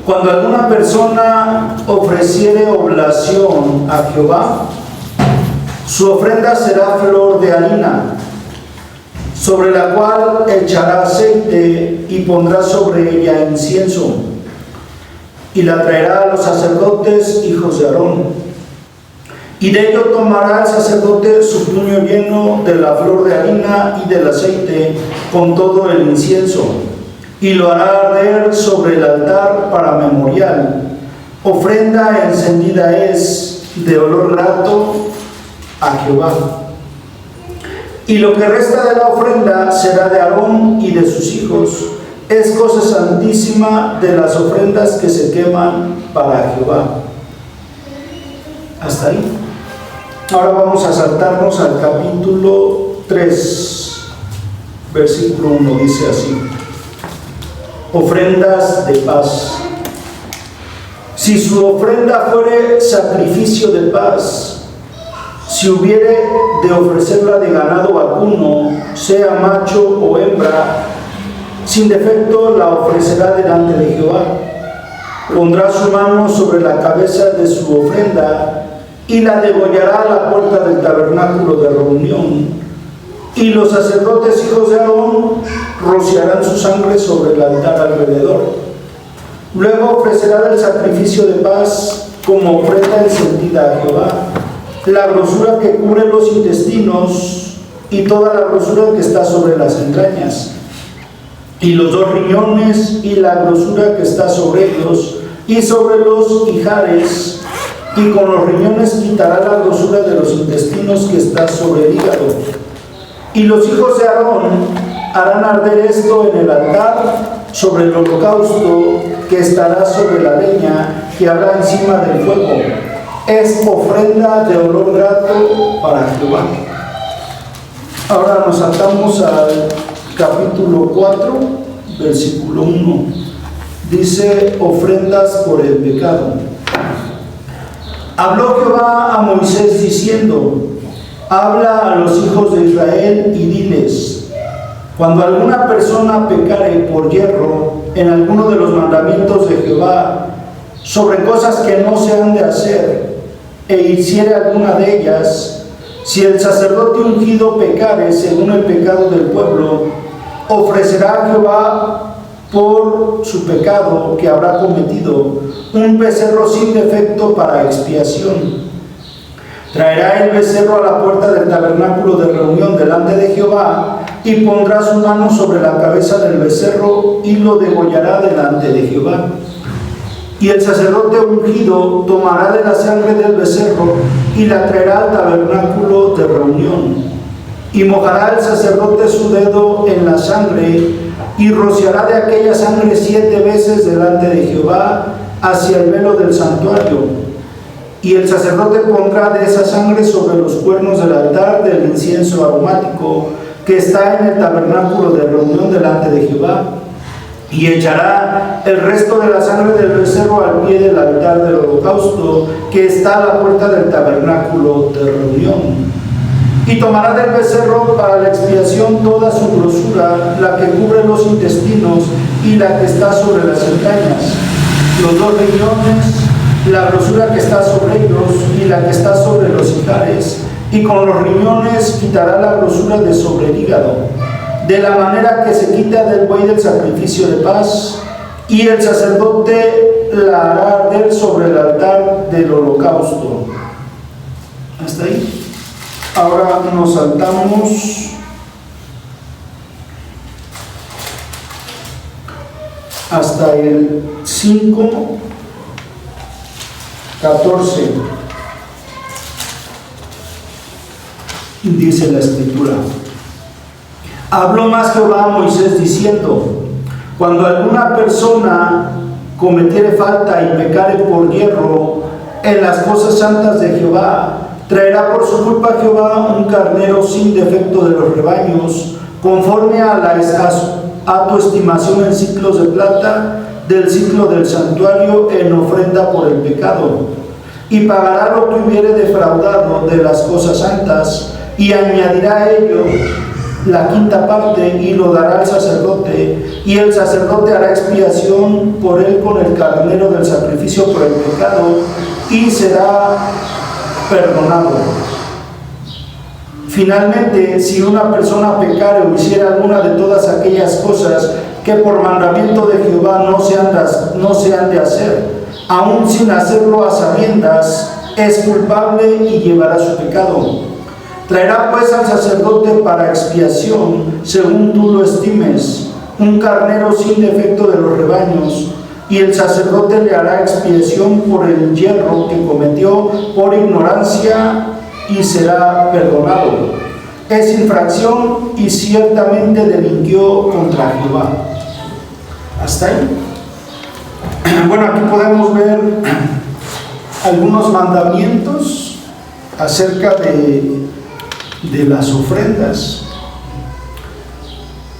Cuando alguna persona ofreciere oblación a Jehová, su ofrenda será flor de harina, sobre la cual echará aceite y pondrá sobre ella incienso, y la traerá a los sacerdotes, hijos de Aarón. Y de ello tomará el sacerdote su puño lleno de la flor de harina y del aceite con todo el incienso, y lo hará arder sobre el altar para memorial. Ofrenda encendida es de olor grato a Jehová. Y lo que resta de la ofrenda será de Aarón y de sus hijos. Es cosa santísima de las ofrendas que se queman para Jehová. Hasta ahí. Ahora vamos a saltarnos al capítulo 3, versículo 1, dice así: ofrendas de paz. Si su ofrenda fuere sacrificio de paz, si hubiere de ofrecerla de ganado vacuno, sea macho o hembra, sin defecto la ofrecerá delante de Jehová. Pondrá su mano sobre la cabeza de su ofrenda y la degollará a la puerta del tabernáculo de reunión. Y los sacerdotes, hijos de Aarón, rociarán su sangre sobre el altar alrededor. Luego ofrecerá del sacrificio de paz como ofrenda encendida a Jehová la grosura que cubre los intestinos y toda la grosura que está sobre las entrañas, y los 2 riñones y la grosura que está sobre ellos y sobre los ijares, y con los riñones quitará la grosura de los intestinos que está sobre el hígado. Y los hijos de Aarón harán arder esto en el altar sobre el holocausto que estará sobre la leña que habrá encima del fuego. Es ofrenda de olor grato para Jehová. Ahora nos saltamos al capítulo 4, versículo 1. Dice: ofrendas por el pecado. Habló Jehová a Moisés diciendo: habla a los hijos de Israel y diles: cuando alguna persona pecare por yerro en alguno de los mandamientos de Jehová sobre cosas que no se han de hacer, e hiciere alguna de ellas, si el sacerdote ungido pecare según el pecado del pueblo, ofrecerá a Jehová por su pecado que habrá cometido un becerro sin defecto para expiación. Traerá el becerro a la puerta del tabernáculo de reunión delante de Jehová, y pondrá su mano sobre la cabeza del becerro y lo degollará delante de Jehová. Y el sacerdote ungido tomará de la sangre del becerro y la traerá al tabernáculo de reunión. Y mojará el sacerdote su dedo en la sangre y rociará de aquella sangre 7 veces delante de Jehová hacia el velo del santuario. Y el sacerdote pondrá de esa sangre sobre los cuernos del altar del incienso aromático que está en el tabernáculo de reunión delante de Jehová, y echará el resto de la sangre del becerro al pie del altar del holocausto que está a la puerta del tabernáculo de reunión. Y tomará del becerro para la expiación toda su grosura, la que cubre los intestinos y la que está sobre las entrañas, los 2 riñones, la grosura que está sobre ellos y la que está sobre los ijares, y con los riñones quitará la grosura de sobre el hígado, de la manera que se quita del buey del sacrificio de paz, y el sacerdote la hará arder sobre el altar del holocausto. Hasta ahí. Ahora nos saltamos hasta el 5:14. Dice la Escritura: habló más Jehová a Moisés diciendo: cuando alguna persona cometiere falta y pecare por yerro en las cosas santas de Jehová, traerá por su culpa a Jehová un carnero sin defecto de los rebaños, conforme a tu estimación en ciclos de plata, del ciclo del santuario, en ofrenda por el pecado. Y pagará lo que hubiere defraudado de las cosas santas, y añadirá a ello la quinta parte y lo dará al sacerdote, y el sacerdote hará expiación por él con el carnero del sacrificio por el pecado, y será perdonado. Finalmente, si una persona pecare o hiciera alguna de todas aquellas cosas que por mandamiento de Jehová no se han de hacer, aun sin hacerlo a sabiendas, es culpable y llevará su pecado. Traerá pues al sacerdote para expiación, según tú lo estimes, un carnero sin defecto de los rebaños, y el sacerdote le hará expiación por el yerro que cometió por ignorancia, y será perdonado. Es infracción y ciertamente delinquió contra Jehová. Hasta ahí. Bueno, aquí podemos ver algunos mandamientos acerca de las ofrendas.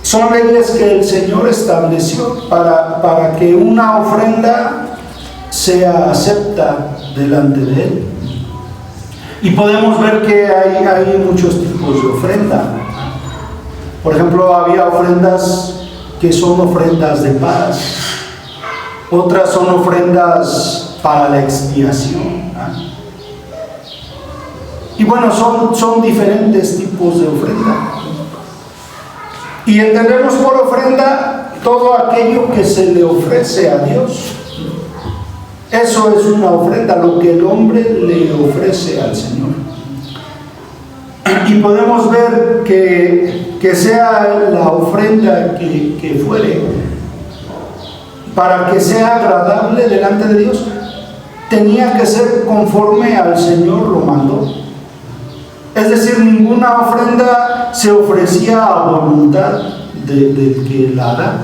Son leyes que el Señor estableció para que una ofrenda sea acepta delante de Él. Y podemos ver que hay muchos tipos de ofrenda. Por ejemplo, había ofrendas que son ofrendas de paz, otras son ofrendas para la expiación. Y bueno, son diferentes tipos de ofrenda. Y entendemos por ofrenda todo aquello que se le ofrece a Dios. Eso es una ofrenda, lo que el hombre le ofrece al Señor. Y podemos ver que sea la ofrenda que fuere, para que sea agradable delante de Dios, tenía que ser conforme al Señor lo mandó. Es decir, ninguna ofrenda se ofrecía a voluntad del que la da,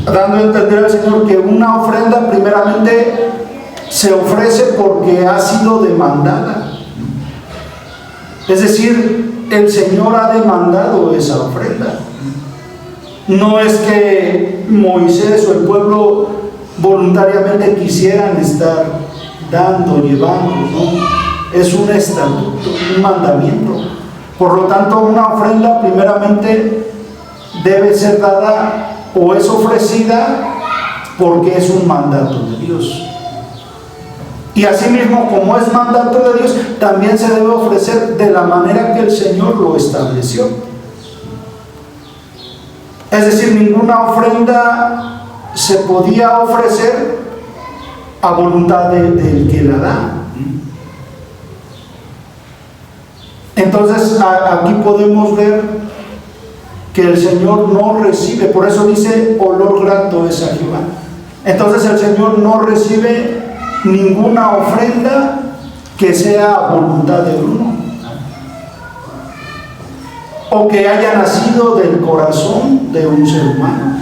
dando a entender al Señor que una ofrenda primeramente se ofrece porque ha sido demandada. Es decir, el Señor ha demandado esa ofrenda. No es que Moisés o el pueblo voluntariamente quisieran estar dando, llevando, ¿no? Es un estatuto, un mandamiento. Por lo tanto, una ofrenda primeramente debe ser dada o es ofrecida porque es un mandato de Dios. Y asimismo, como es mandato de Dios, también se debe ofrecer de la manera que el Señor lo estableció. Es decir, ninguna ofrenda se podía ofrecer a voluntad del que la da. Entonces, aquí podemos ver que el Señor no recibe, por eso dice, olor grato es a Jehová. Entonces el Señor no recibe ninguna ofrenda que sea a voluntad de uno, o que haya nacido del corazón de un ser humano.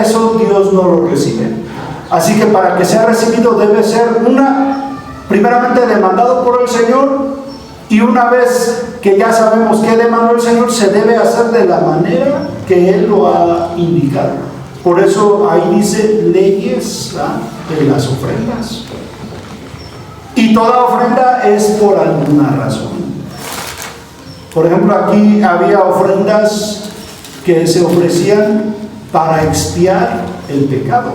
Eso Dios no lo recibe. Así que para que sea recibido debe ser primeramente demandado por el Señor, y una vez que ya sabemos qué demandó el Señor, se debe hacer de la manera que Él lo ha indicado. Por eso ahí dice leyes de las ofrendas. Y toda ofrenda es por alguna razón. Por ejemplo, aquí había ofrendas que se ofrecían para expiar el pecado.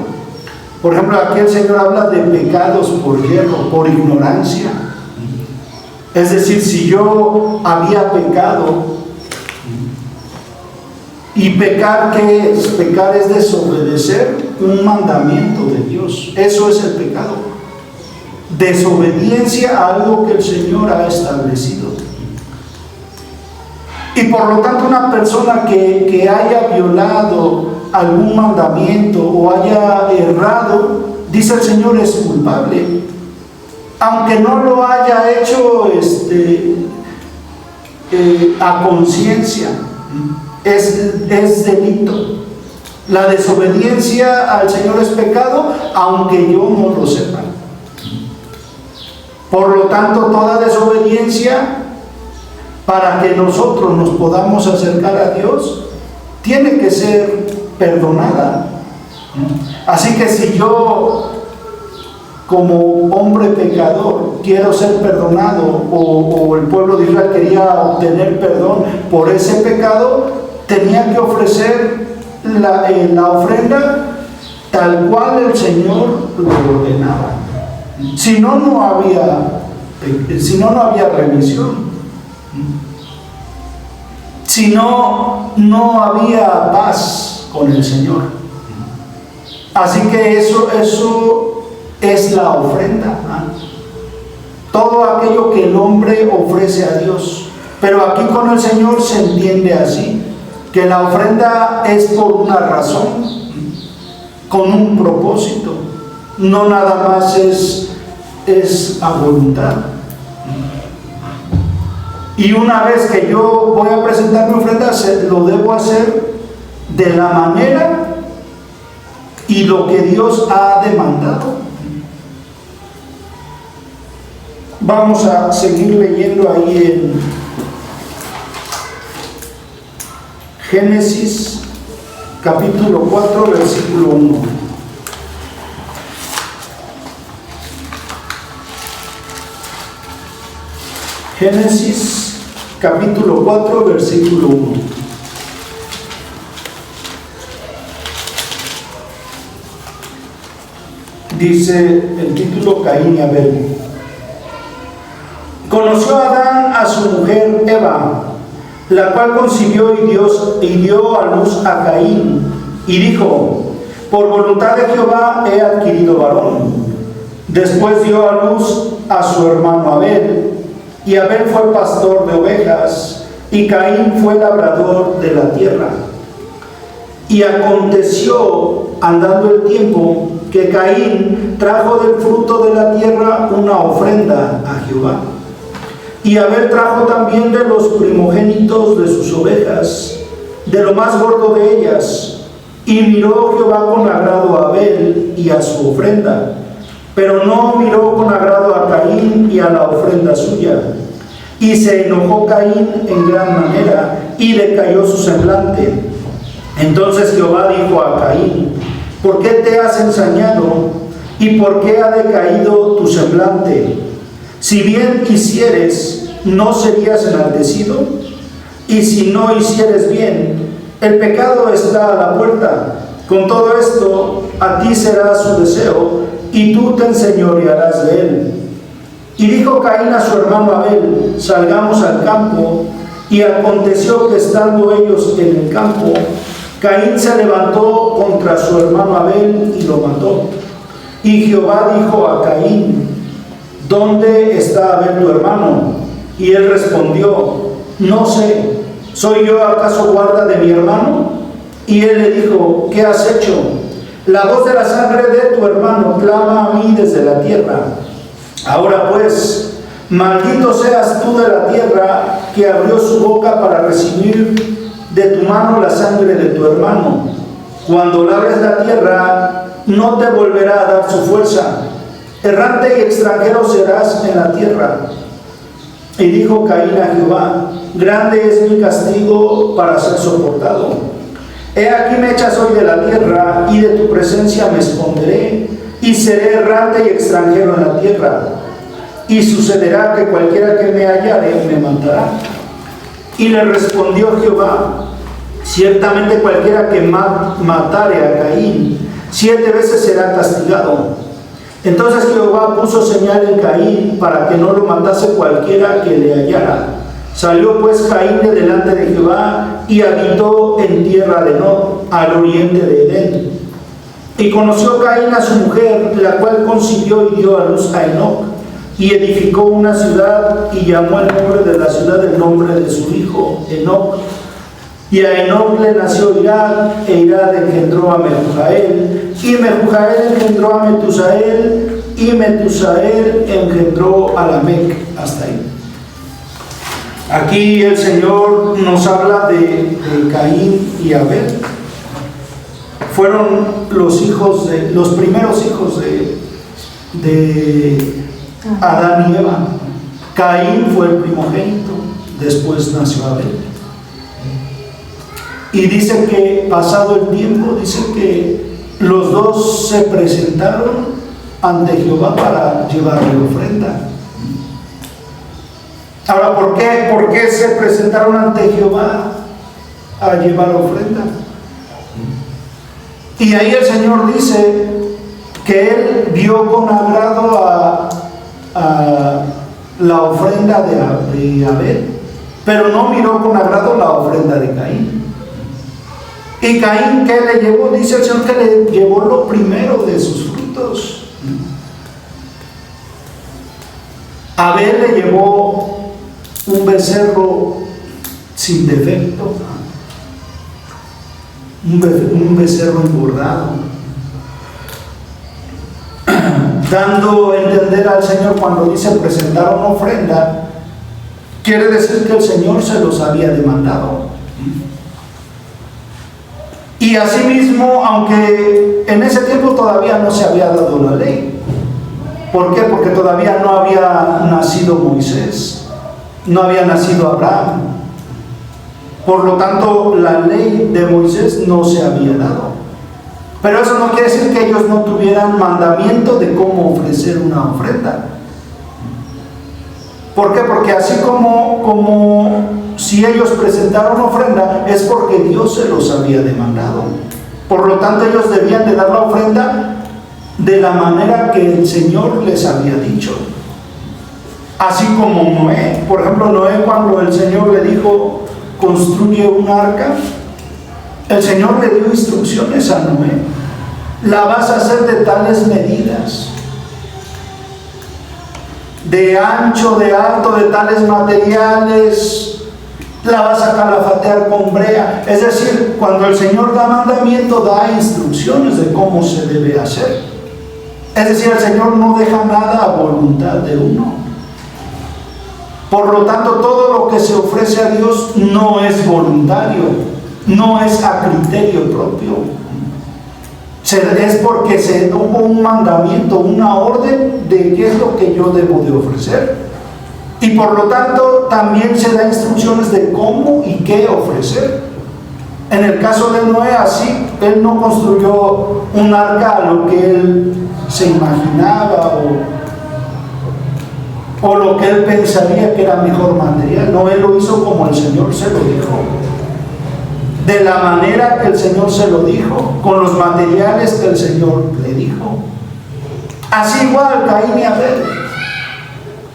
Por ejemplo, aquí el Señor habla de pecados por hierro, por ignorancia. Es decir, si yo había pecado, y pecar, ¿qué es? Pecar es desobedecer un mandamiento de Dios. Eso es el pecado. Desobediencia a algo que el Señor ha establecido. Y por lo tanto, una persona que haya violado algún mandamiento o haya errado, dice el Señor, es culpable. Aunque no lo haya hecho a conciencia, es delito. La desobediencia al Señor es pecado, aunque yo no lo sepa. Por lo tanto, toda desobediencia, para que nosotros nos podamos acercar a Dios, tiene que ser perdonada. Así que si yo como hombre pecador, quiero ser perdonado, o el pueblo de Israel quería obtener perdón por ese pecado, tenía que ofrecer la ofrenda tal cual el Señor lo ordenaba. Si no, no había remisión. Si no, no había paz con el Señor. Así que eso es la ofrenda. Todo aquello que el hombre ofrece a Dios. Pero aquí con el Señor se entiende así, que la ofrenda es por una razón, con un propósito. No nada más es a voluntad. Y una vez que yo voy a presentar mi ofrenda, lo debo hacer de la manera y lo que Dios ha demandado. Vamos a seguir leyendo ahí en Génesis capítulo 4, versículo 1. Génesis capítulo 4, versículo 1. Dice el título: Caín y Abel. Conoció Adán a su mujer Eva, la cual concibió y dio a luz a Caín, y dijo: por voluntad de Jehová he adquirido varón. Después dio a luz a su hermano Abel, y Abel fue pastor de ovejas, y Caín fue labrador de la tierra. Y aconteció, andando el tiempo, que Caín trajo del fruto de la tierra una ofrenda a Jehová. Y Abel trajo también de los primogénitos de sus ovejas, de lo más gordo de ellas. Y miró Jehová con agrado a Abel y a su ofrenda, pero no miró con agrado a Caín y a la ofrenda suya. Y se enojó Caín en gran manera, y decayó su semblante. Entonces Jehová dijo a Caín: ¿por qué te has ensañado? ¿Y por qué ha decaído tu semblante? Si bien hicieres, ¿no serías enaltecido? Y si no hicieres bien, el pecado está a la puerta. Con todo esto, a ti será su deseo, y tú te enseñorearás de él. Y dijo Caín a su hermano Abel: salgamos al campo. Y aconteció que estando ellos en el campo, Caín se levantó contra su hermano Abel y lo mató. Y Jehová dijo a Caín: ¿dónde está Abel tu hermano? Y él respondió: no sé, ¿soy yo acaso guarda de mi hermano? Y él le dijo: ¿qué has hecho? La voz de la sangre de tu hermano clama a mí desde la tierra. Ahora pues, maldito seas tú de la tierra, que abrió su boca para recibir de tu mano la sangre de tu hermano. Cuando labres la tierra, no te volverá a dar su fuerza. Errante y extranjero serás en la tierra. Y dijo Caín a Jehová: grande es mi castigo para ser soportado. He aquí me echas hoy de la tierra, y de tu presencia me esconderé, y seré errante y extranjero en la tierra. Y sucederá que cualquiera que me hallare me matará. Y le respondió Jehová: ciertamente cualquiera que matare a Caín 7 veces será castigado. Entonces Jehová puso señal en Caín para que no lo matase cualquiera que le hallara. Salió pues Caín de delante de Jehová y habitó en tierra de Nod, al oriente de Edén. Y conoció Caín a su mujer, la cual concibió y dio a luz a Enoc, y edificó una ciudad y llamó el nombre de la ciudad el nombre de su hijo Enoc. Y a Enoc le nació Irad, e Irad engendró a Mehujael, y Mehujael engendró a Metusael, y Metusael engendró a Lamec. Hasta ahí. Aquí el Señor nos habla de Caín y Abel. Fueron los primeros hijos de Adán y Eva. Caín fue el primogénito, después nació Abel. Y dice que pasado el tiempo, dice que los dos se presentaron ante Jehová para llevarle ofrenda. Ahora, ¿por qué se presentaron ante Jehová a llevar ofrenda? Y ahí el Señor dice que Él vio con agrado a la ofrenda de Abel, pero no miró con agrado la ofrenda de Caín. Y Caín, ¿qué le llevó? Dice el Señor que le llevó lo primero de sus frutos. Abel le llevó un becerro sin defecto, un becerro engordado, dando a entender al Señor cuando dice presentaron ofrenda, quiere decir que el Señor se los había demandado. Y asimismo, aunque en ese tiempo todavía no se había dado la ley. ¿Por qué? Porque todavía no había nacido Moisés, no había nacido Abraham. Por lo tanto, la ley de Moisés no se había dado. Pero eso no quiere decir que ellos no tuvieran mandamiento de cómo ofrecer una ofrenda. ¿Por qué? Porque así como si ellos presentaron ofrenda, es porque Dios se los había demandado. Por lo tanto, ellos debían de dar la ofrenda de la manera que el Señor les había dicho. Así como Noé. Por ejemplo, Noé, cuando el Señor le dijo, construye un arca, el Señor le dio instrucciones a Noé. La vas a hacer de tales medidas, de ancho, de alto, de tales materiales, la vas a calafatear con brea. Es decir, cuando el Señor da mandamiento, da instrucciones de cómo se debe hacer. Es decir, el Señor no deja nada a voluntad de uno. Por lo tanto, todo lo que se ofrece a Dios no es voluntario, no es a criterio propio. Es porque se hubo un mandamiento, una orden de qué es lo que yo debo de ofrecer. Y por lo tanto, también se da instrucciones de cómo y qué ofrecer. En el caso de Noé, así, él no construyó un arca a lo que él se imaginaba o lo que él pensaría que era mejor material. No, él lo hizo como el Señor se lo dijo, de la manera que el Señor se lo dijo, con los materiales que el Señor le dijo. Así igual Caín y Abel.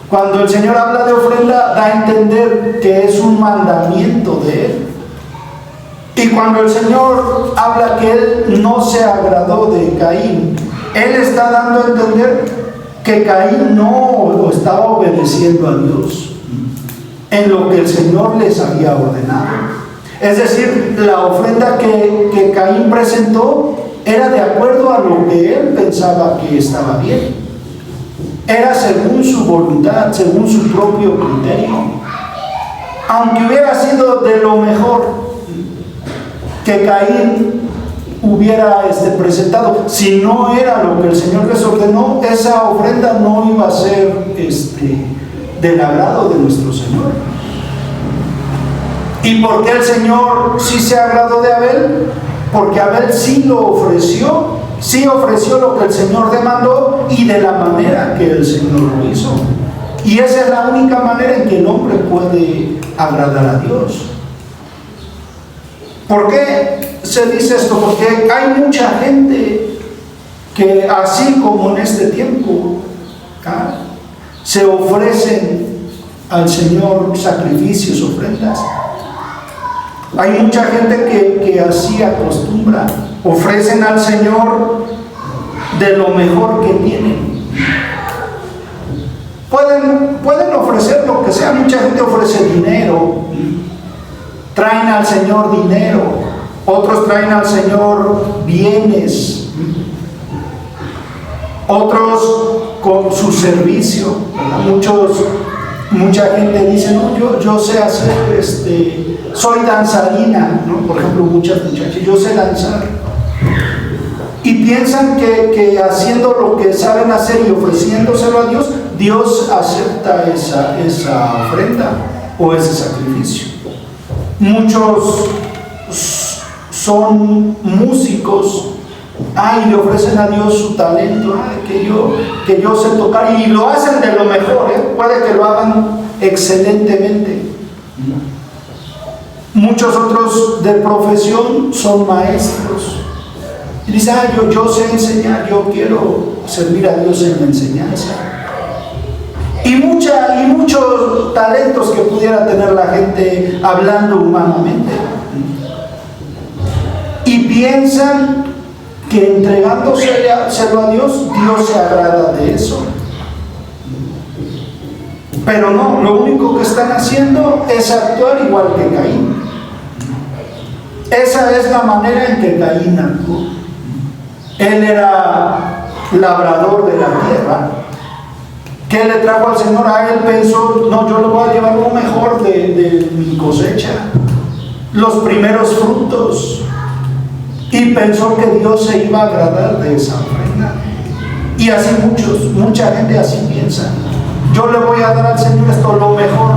Cuando el Señor habla de ofrenda, da a entender que es un mandamiento de Él. Y cuando el Señor habla que Él no se agradó de Caín, Él está dando a entender que Caín no estaba obedeciendo a Dios en lo que el Señor les había ordenado. Es decir, la ofrenda que Caín presentó era de acuerdo a lo que él pensaba que estaba bien. Era según su voluntad, según su propio criterio. Aunque hubiera sido de lo mejor que Caín hubiera presentado, si no era lo que el Señor les ordenó, esa ofrenda no iba a ser del agrado de nuestro Señor. ¿Y por qué el Señor sí se agradó de Abel? Porque Abel sí lo ofreció, sí ofreció lo que el Señor demandó y de la manera que el Señor lo hizo. Y esa es la única manera en que el hombre puede agradar a Dios. ¿Por qué se dice esto? Porque hay mucha gente que, así como en este tiempo, se ofrecen al Señor sacrificios, ofrendas. Hay mucha gente que así acostumbra, ofrecen al Señor de lo mejor que tienen. Pueden ofrecer lo que sea. Mucha gente ofrece dinero, traen al Señor dinero, otros traen al Señor bienes, otros con su servicio. Mucha gente dice, no, yo sé hacer, soy danzarina, ¿no? Por ejemplo, muchas muchachas, yo sé danzar. Y piensan que haciendo lo que saben hacer y ofreciéndoselo a Dios, Dios acepta esa ofrenda o ese sacrificio. Muchos son músicos Y le ofrecen a Dios su talento, que yo sé tocar, y lo hacen de lo mejor, puede que lo hagan excelentemente. Muchos otros de profesión son maestros. Y dicen, yo sé enseñar, yo quiero servir a Dios en la enseñanza. Y muchos talentos que pudiera tener la gente hablando humanamente. Y piensan que entregándoselo a Dios, Dios se agrada de eso. Pero no, lo único que están haciendo es actuar igual que Caín. Esa es la manera en que Caín actuó. Él era labrador de la tierra. ¿Qué le trajo al Señor? Él pensó, no, yo le voy a llevar lo mejor de mi cosecha, los primeros frutos. Y pensó que Dios se iba a agradar de esa ofrenda. Y así mucha gente así piensa. Yo le voy a dar al Señor esto, lo mejor.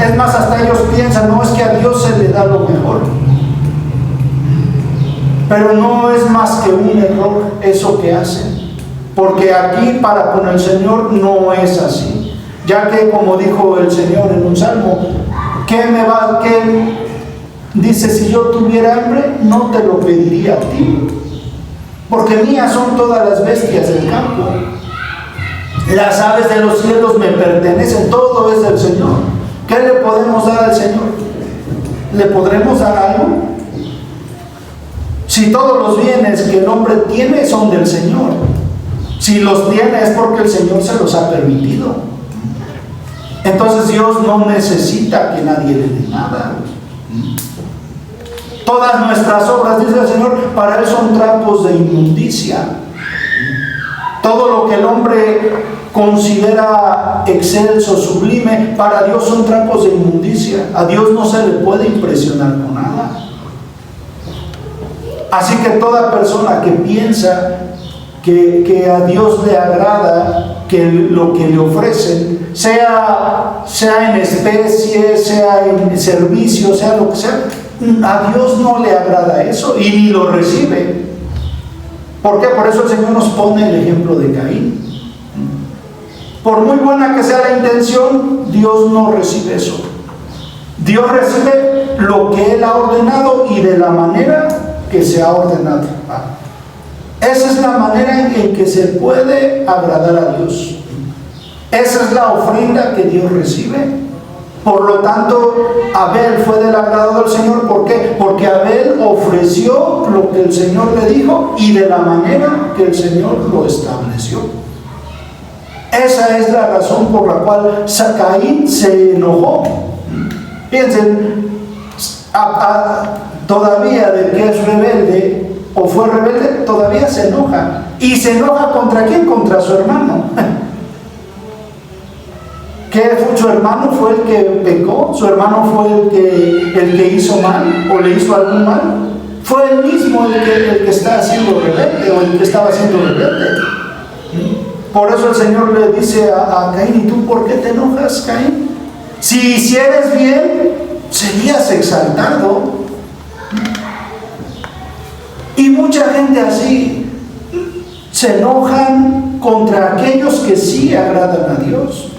Es más, hasta ellos piensan, no, es que a Dios se le da lo mejor. Pero no es más que un error eso que hacen. Porque aquí para con el Señor no es así. Ya que, como dijo el Señor en un salmo, dice, si yo tuviera hambre, no te lo pediría a ti. Porque mías son todas las bestias del campo. Las aves de los cielos me pertenecen, todo es del Señor. ¿Qué le podemos dar al Señor? ¿Le podremos dar algo? Si todos los bienes que el hombre tiene son del Señor, si los tiene es porque el Señor se los ha permitido. Entonces Dios no necesita que nadie le dé nada. Todas nuestras obras, dice el Señor, para Él son trapos de inmundicia. Todo lo que el hombre considera excelso, sublime, para Dios son trapos de inmundicia. A Dios no se le puede impresionar con nada. Así que toda persona que piensa que a Dios le agrada que lo que le ofrecen, sea en especie, sea en servicio, sea lo que sea, a Dios no le agrada eso y ni lo recibe. ¿Por qué? Por eso el Señor nos pone el ejemplo de Caín. Por muy buena que sea la intención, Dios no recibe eso. Dios recibe lo que Él ha ordenado y de la manera que se ha ordenado. Esa es la manera en que se puede agradar a Dios. Esa es la ofrenda que Dios recibe. Por lo tanto, Abel fue del agrado del Señor. ¿Por qué? Porque Abel ofreció lo que el Señor le dijo y de la manera que el Señor lo estableció. Esa es la razón por la cual Caín se enojó. Piensen, todavía de que es rebelde o fue rebelde, todavía se enoja. ¿Y se enoja contra quién? Contra su hermano. ¿Qué fue? ¿Su hermano fue el que pecó? ¿Su hermano fue el que hizo mal o le hizo algún mal? Fue él mismo el que está haciendo rebelde o el que estaba haciendo rebelde. Por eso el Señor le dice a Caín, ¿y tú por qué te enojas, Caín? Si hicieras bien, serías exaltado. Y mucha gente así se enojan contra aquellos que sí agradan a Dios,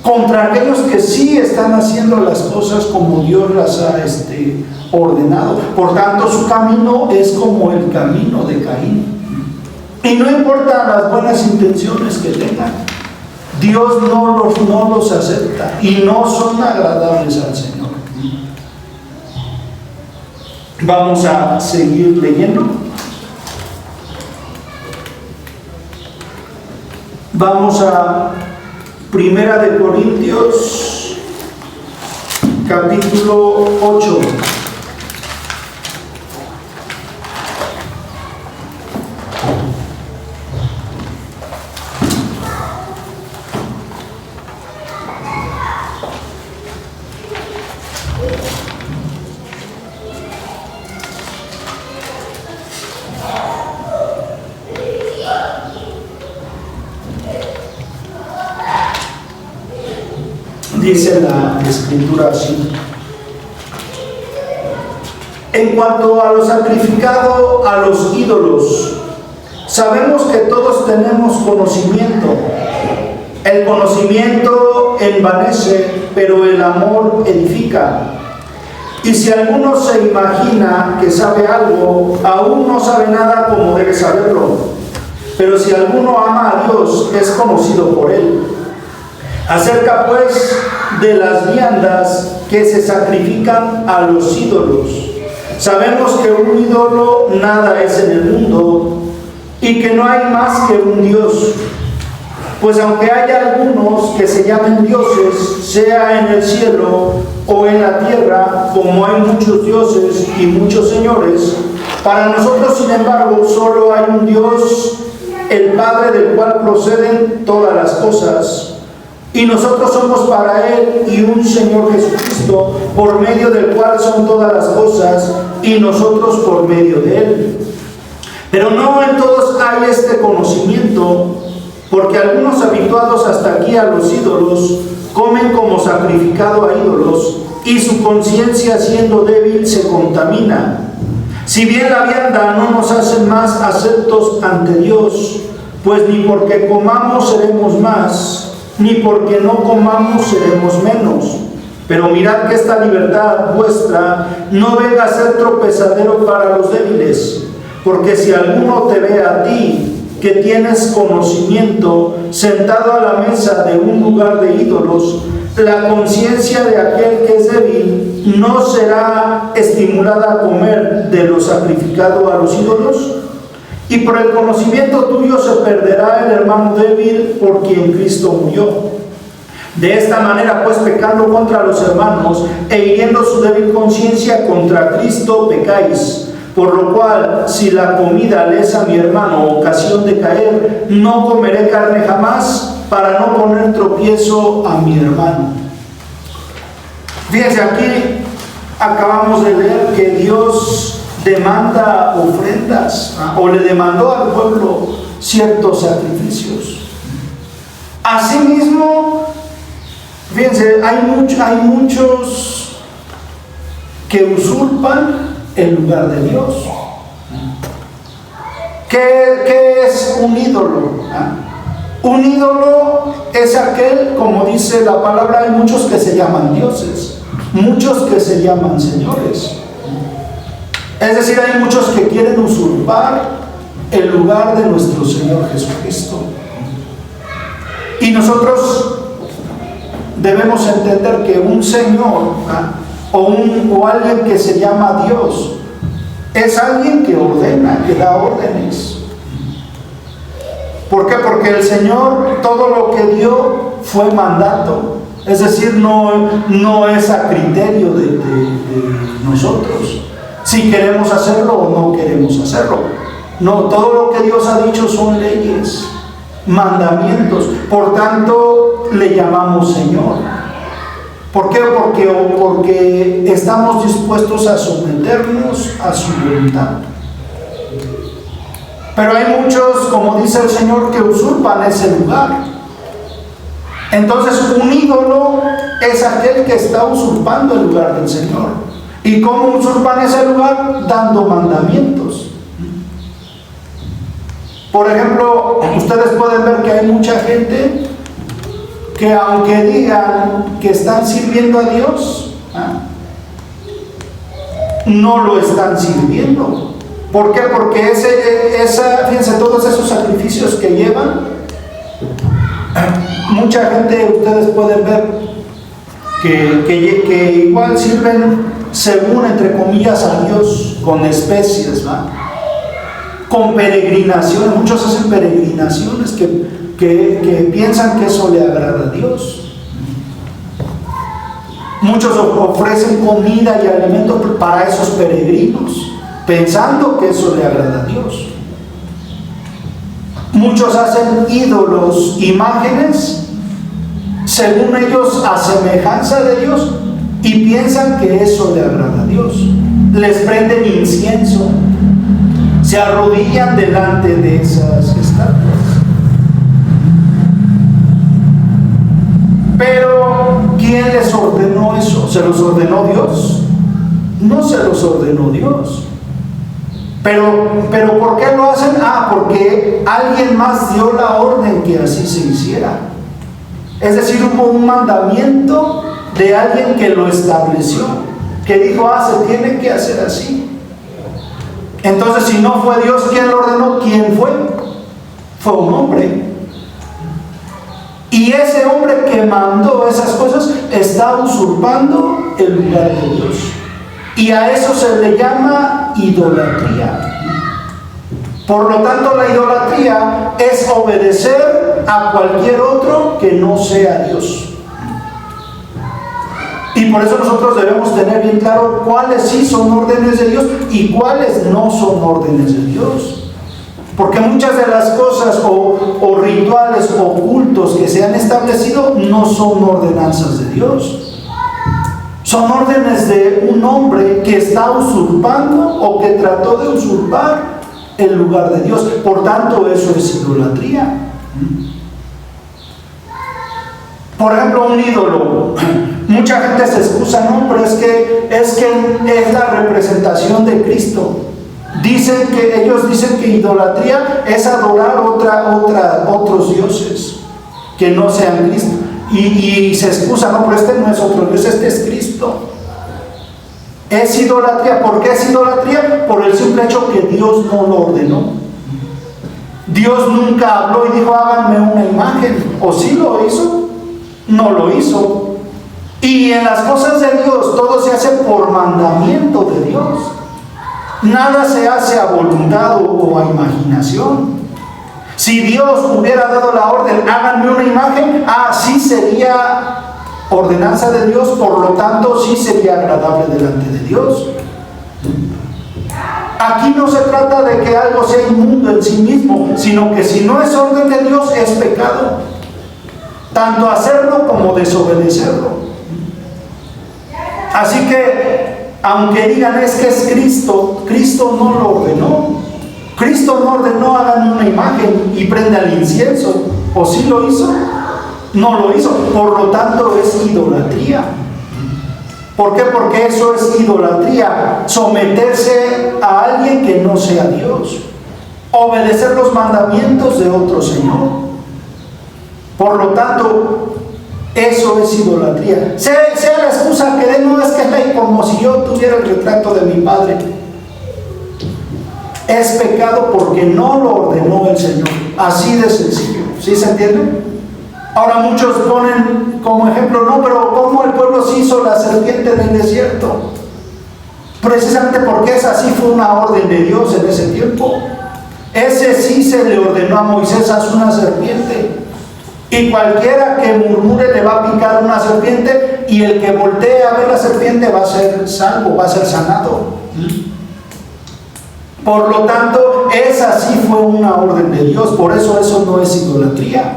contra aquellos que sí están haciendo las cosas como Dios las ha ordenado. Por tanto, su camino es como el camino de Caín. Y no importa las buenas intenciones que tengan, Dios no los acepta y no son agradables al Señor. Vamos a seguir leyendo. Vamos a Primera de Corintios, capítulo 8. Dice la Escritura así: En cuanto a lo sacrificado a los ídolos, sabemos que todos tenemos conocimiento. El conocimiento envanece, pero el amor edifica. Y si alguno se imagina que sabe algo, aún no sabe nada como debe saberlo. Pero si alguno ama a Dios, es conocido por él. Acerca pues de las viandas que se sacrifican a los ídolos. Sabemos que un ídolo nada es en el mundo y que no hay más que un Dios. Pues aunque haya algunos que se llamen dioses, sea en el cielo o en la tierra, como hay muchos dioses y muchos señores, para nosotros, sin embargo, solo hay un Dios, el Padre, del cual proceden todas las cosas. Y nosotros somos para Él y un Señor Jesucristo, por medio del cual son todas las cosas, y nosotros por medio de Él. Pero no en todos hay este conocimiento, porque algunos habituados hasta aquí a los ídolos comen como sacrificado a ídolos, y su conciencia, siendo débil, se contamina. Si bien la vianda no nos hace más aceptos ante Dios, pues ni porque comamos seremos más, ni porque no comamos seremos menos. Pero mirad que esta libertad vuestra no venga a ser tropezadero para los débiles, porque si alguno te ve a ti, que tienes conocimiento, sentado a la mesa de un lugar de ídolos, la conciencia de aquel que es débil no será estimulada a comer de lo sacrificado a los ídolos. Y por el conocimiento tuyo se perderá el hermano débil por quien Cristo murió. De esta manera, pues, pecando contra los hermanos e hiriendo su débil conciencia, contra Cristo pecáis. Por lo cual, si la comida le es a mi hermano ocasión de caer, no comeré carne jamás, para no poner tropiezo a mi hermano. Fíjense, aquí acabamos de leer que Dios demanda ofrendas, o le demandó al pueblo ciertos sacrificios. Asimismo, fíjense, hay muchos que usurpan el lugar de Dios. ¿Qué es un ídolo? Un ídolo es aquel, como dice la palabra, hay muchos que se llaman dioses, muchos que se llaman señores. Es decir, hay muchos que quieren usurpar el lugar de nuestro Señor Jesucristo. Y nosotros debemos entender que un Señor o alguien que se llama Dios es alguien que ordena, que da órdenes. ¿Por qué? Porque el Señor todo lo que dio fue mandato. Es decir, no es a criterio de nosotros si queremos hacerlo o no queremos hacerlo. No, todo lo que Dios ha dicho son leyes, mandamientos. Por tanto, le llamamos Señor. ¿Por qué? Porque estamos dispuestos a someternos a su voluntad. Pero hay muchos, como dice el Señor, que usurpan ese lugar. Entonces, un ídolo es aquel que está usurpando el lugar del Señor. ¿Y cómo usurpan ese lugar? Dando mandamientos. Por ejemplo, ustedes pueden ver que hay mucha gente que, aunque digan que están sirviendo a Dios, no lo están sirviendo. ¿Por qué? Porque fíjense, todos esos sacrificios que llevan, mucha gente, ustedes pueden ver que igual sirven según, entre comillas, a Dios con especies, con peregrinaciones. Muchos hacen peregrinaciones que piensan que eso le agrada a Dios. Muchos ofrecen comida y alimentos para esos peregrinos, pensando que eso le agrada a Dios. Muchos hacen ídolos, imágenes, según ellos a semejanza de Dios, y piensan que eso le agrada a Dios. Les prenden incienso, se arrodillan delante de esas estatuas. Pero ¿quién les ordenó eso? ¿Se los ordenó Dios? no se los ordenó Dios. Pero ¿por qué lo hacen? Porque alguien más dio la orden que así se hiciera. Es decir, hubo un mandamiento de alguien que lo estableció, que dijo, se tiene que hacer así. Entonces, si no fue Dios quien lo ordenó, ¿quién fue? Fue un hombre. Y ese hombre que mandó esas cosas está usurpando el lugar de Dios. Y a eso se le llama idolatría. Por lo tanto, la idolatría es obedecer a cualquier otro que no sea Dios. Y por eso nosotros debemos tener bien claro cuáles sí son órdenes de Dios y cuáles no son órdenes de Dios. Porque muchas de las cosas o rituales o cultos que se han establecido no son ordenanzas de Dios. Son órdenes de un hombre que está usurpando o que trató de usurpar el lugar de Dios. Por tanto, eso es idolatría. Por ejemplo, un ídolo. Mucha gente se excusa, no, pero es que es la representación de Cristo. Ellos dicen que idolatría es adorar otros dioses que no sean Cristo. Y se excusa, no, pero este no es otro Dios, este es Cristo. Es idolatría. ¿Por qué es idolatría? Por el simple hecho que Dios no lo ordenó. Dios nunca habló y dijo, háganme una imagen. ¿O sí lo hizo? No lo hizo. Y en las cosas de Dios, todo se hace por mandamiento de Dios. Nada se hace a voluntad o a imaginación. Si Dios hubiera dado la orden, háganme una imagen, sí sería ordenanza de Dios, por lo tanto sí sería agradable delante de Dios. Aquí no se trata de que algo sea inmundo en sí mismo, sino que si no es orden de Dios, es pecado. Tanto hacerlo como desobedecerlo. Así que, aunque digan es que es Cristo, Cristo no lo ordenó. Cristo no ordenó hagan una imagen y prendan el incienso. ¿O sí lo hizo? No lo hizo. Por lo tanto es idolatría. ¿Por qué? Porque eso es idolatría. Someterse a alguien que no sea Dios. Obedecer los mandamientos de otro Señor. Por lo tanto, eso es idolatría. Sea la excusa que den, no es que como si yo tuviera el retrato de mi padre. Es pecado porque no lo ordenó el Señor. Así de sencillo. ¿Sí se entiende? Ahora muchos ponen como ejemplo, no, pero ¿cómo el pueblo se hizo la serpiente en el desierto? Precisamente porque esa sí fue una orden de Dios en ese tiempo. Ese sí se le ordenó a Moisés, haz una serpiente. Y cualquiera que murmure le va a picar una serpiente, y el que voltee a ver la serpiente va a ser salvo, va a ser sanado. Por lo tanto, esa sí fue una orden de Dios, por eso no es idolatría.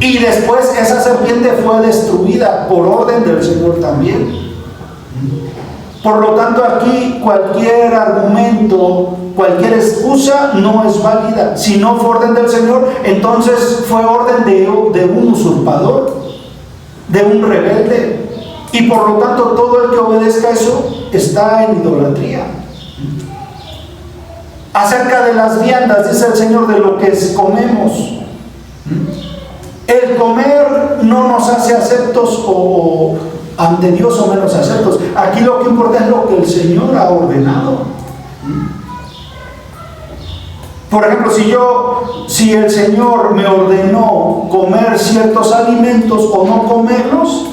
Y después esa serpiente fue destruida por orden del Señor también. Por lo tanto, aquí cualquier argumento, cualquier excusa no es válida. Si no fue orden del Señor, entonces fue orden de un usurpador, de un rebelde. Y por lo tanto, todo el que obedezca eso está en idolatría. Acerca de las viandas, dice el Señor, de lo que comemos. El comer no nos hace aceptos o ante Dios o menos aceptos. Aquí lo que importa es lo que el Señor ha ordenado. Por ejemplo, si el Señor me ordenó comer ciertos alimentos o no comerlos,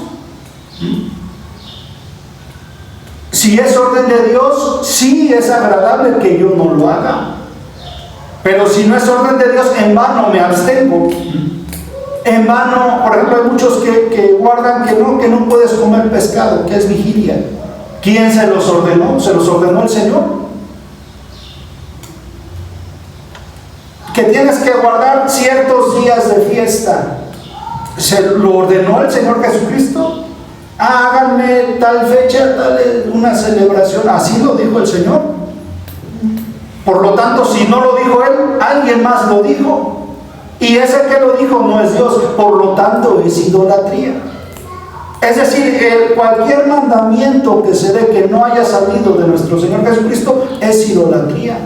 si es orden de Dios, sí es agradable que yo no lo haga. Pero si no es orden de Dios, en vano me abstengo. En vano, por ejemplo, hay muchos que guardan que no puedes comer pescado, que es vigilia. ¿Quién se los ordenó? ¿Se los ordenó el Señor? Que tienes que guardar ciertos días de fiesta. ¿Se lo ordenó el Señor Jesucristo? Háganme tal fecha, una celebración. Así lo dijo el Señor. Por lo tanto, si no lo dijo Él, alguien más lo dijo. Y ese que lo dijo no es Dios. Por lo tanto, es idolatría. Es decir, cualquier mandamiento que se dé que no haya salido de nuestro Señor Jesucristo es idolatría.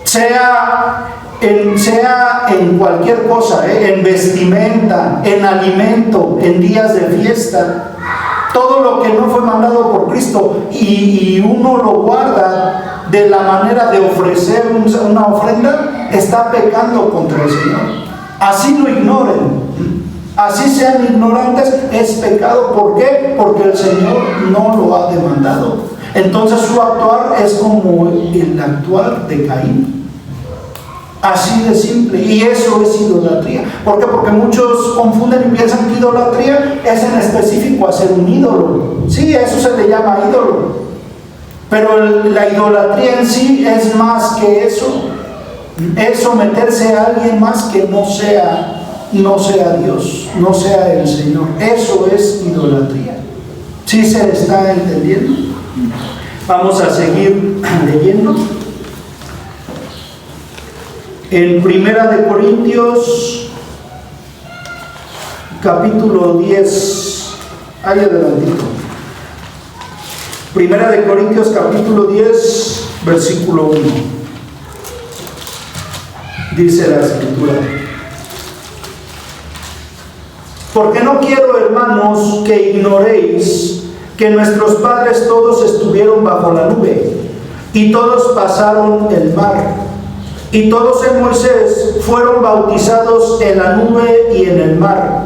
Sea en cualquier cosa, en vestimenta, en alimento, en días de fiesta. Todo lo que no fue mandado por Cristo y uno lo guarda de la manera de ofrecer una ofrenda, está pecando contra el Señor. Así lo ignoren, así sean ignorantes, es pecado. ¿Por qué? Porque el Señor no lo ha demandado. Entonces su actuar es como el actuar de Caín. Así de simple. Y eso es idolatría. ¿Por qué? Porque muchos confunden y piensan que idolatría es en específico hacer un ídolo. Sí, eso se le llama ídolo. Pero la idolatría en sí es más que eso. Es someterse a alguien más que no sea Dios, no sea el Señor. Eso es idolatría. ¿Sí se está entendiendo? Vamos a seguir leyendo. En Primera de Corintios, capítulo 10, ahí adelantito. Primera de Corintios, capítulo 10, versículo 1. Dice la Escritura: porque no quiero, hermanos, que ignoréis que nuestros padres todos estuvieron bajo la nube, y todos pasaron el mar. Y todos en Moisés fueron bautizados en la nube y en el mar.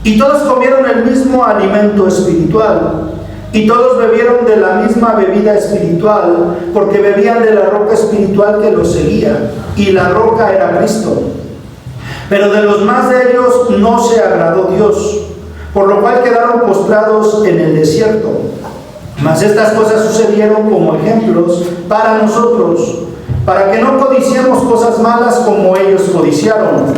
Y todos comieron el mismo alimento espiritual. Y todos bebieron de la misma bebida espiritual, porque bebían de la roca espiritual que los seguía. Y la roca era Cristo. Pero de los más de ellos no se agradó Dios, por lo cual quedaron postrados en el desierto. Mas estas cosas sucedieron como ejemplos para nosotros, para que no codiciemos cosas malas como ellos codiciaron,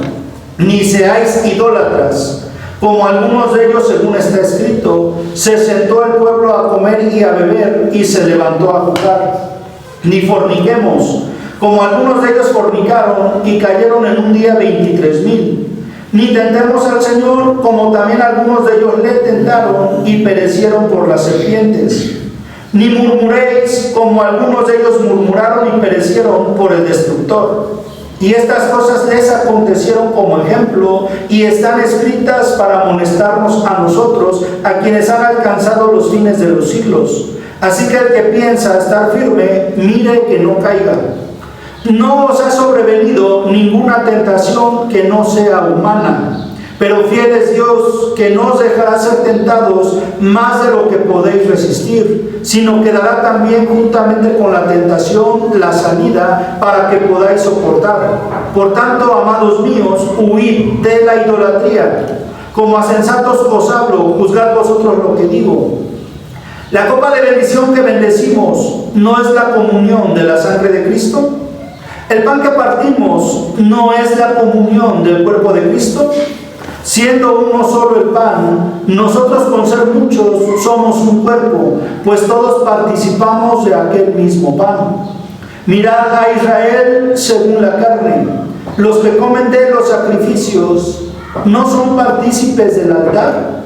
ni seáis idólatras, como algunos de ellos, según está escrito: se sentó el pueblo a comer y a beber, y se levantó a jugar. Ni forniquemos, como algunos de ellos fornicaron, y cayeron en un día 23,000. Ni tentemos al Señor, como también algunos de ellos le tentaron, y perecieron por las serpientes. Ni murmuréis, como algunos de ellos murmuraron y perecieron por el destructor. Y estas cosas les acontecieron como ejemplo, y están escritas para amonestarnos a nosotros, a quienes han alcanzado los fines de los siglos. Así que el que piensa estar firme, mire que no caiga. No os ha sobrevenido ninguna tentación que no sea humana, pero fiel es Dios, que no os dejará ser tentados más de lo que podéis resistir, sino que dará también juntamente con la tentación la salida para que podáis soportar. Por tanto, amados míos, huid de la idolatría. Como a sensatos os hablo, juzgad vosotros lo que digo. La copa de bendición que bendecimos, ¿no es la comunión de la sangre de Cristo? El pan que partimos, ¿no es la comunión del cuerpo de Cristo? Siendo uno solo el pan, nosotros con ser muchos somos un cuerpo, pues todos participamos de aquel mismo pan. Mirad a Israel según la carne. Los que comen de los sacrificios, ¿no son partícipes del altar?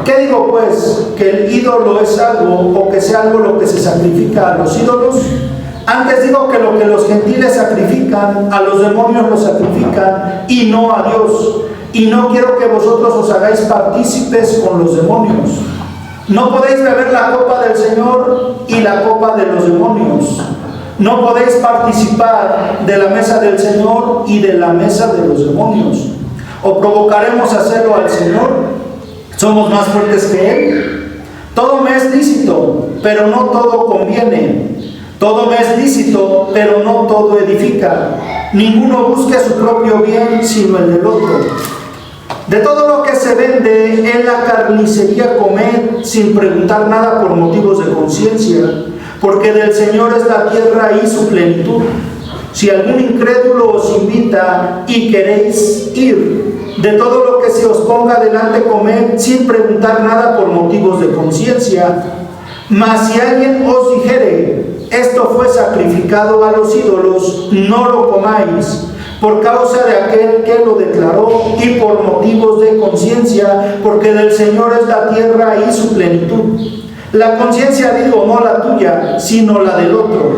¿Qué digo pues? ¿Que el ídolo es algo, o que sea algo lo que se sacrifica a los ídolos? Antes digo que lo que los gentiles sacrifican, a los demonios lo sacrifican, y no a Dios. Y no quiero que vosotros os hagáis partícipes con los demonios. No podéis beber la copa del Señor y la copa de los demonios. No podéis participar de la mesa del Señor y de la mesa de los demonios. ¿O provocaremos a hacerlo al Señor? ¿Somos más fuertes que Él? Todo me es lícito, pero no todo conviene. Todo me es lícito, pero no todo edifica. Ninguno busque su propio bien, sino el del otro. De todo lo que se vende en la carnicería comed, sin preguntar nada por motivos de conciencia, porque del Señor es la tierra y su plenitud. Si algún incrédulo os invita y queréis ir, de todo lo que se os ponga delante comed, sin preguntar nada por motivos de conciencia. Mas si alguien os dijere: esto fue sacrificado a los ídolos, no lo comáis, por causa de aquel que lo declaró y por motivos de conciencia, porque del Señor es la tierra y su plenitud. La conciencia, digo, no la tuya, sino la del otro.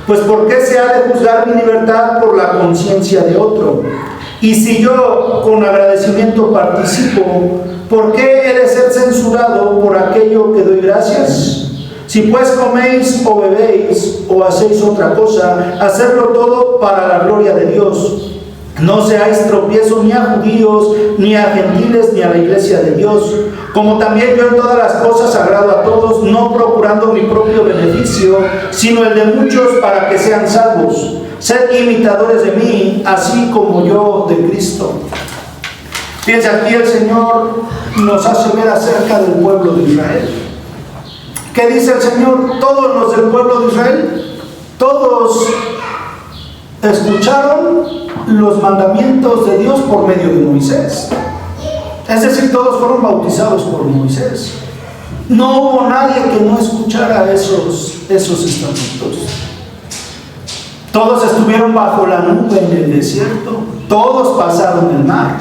Pues ¿por qué se ha de juzgar mi libertad por la conciencia de otro? Y si yo con agradecimiento participo, ¿por qué he de ser censurado por aquello que doy gracias? Si pues coméis o bebéis o hacéis otra cosa, hacedlo todo para la gloria de Dios. No seáis tropiezo ni a judíos, ni a gentiles, ni a la iglesia de Dios. Como también yo en todas las cosas agrado a todos, no procurando mi propio beneficio, sino el de muchos para que sean salvos. Sed imitadores de mí, así como yo de Cristo. Fíjense, aquí el Señor nos hace ver acerca del pueblo de Israel. ¿Qué dice el Señor? Todos los del pueblo de Israel, todos escucharon los mandamientos de Dios por medio de Moisés. Es decir, todos fueron bautizados por Moisés. No hubo nadie que no escuchara esos estatutos. Todos estuvieron bajo la nube en el desierto. Todos pasaron el mar.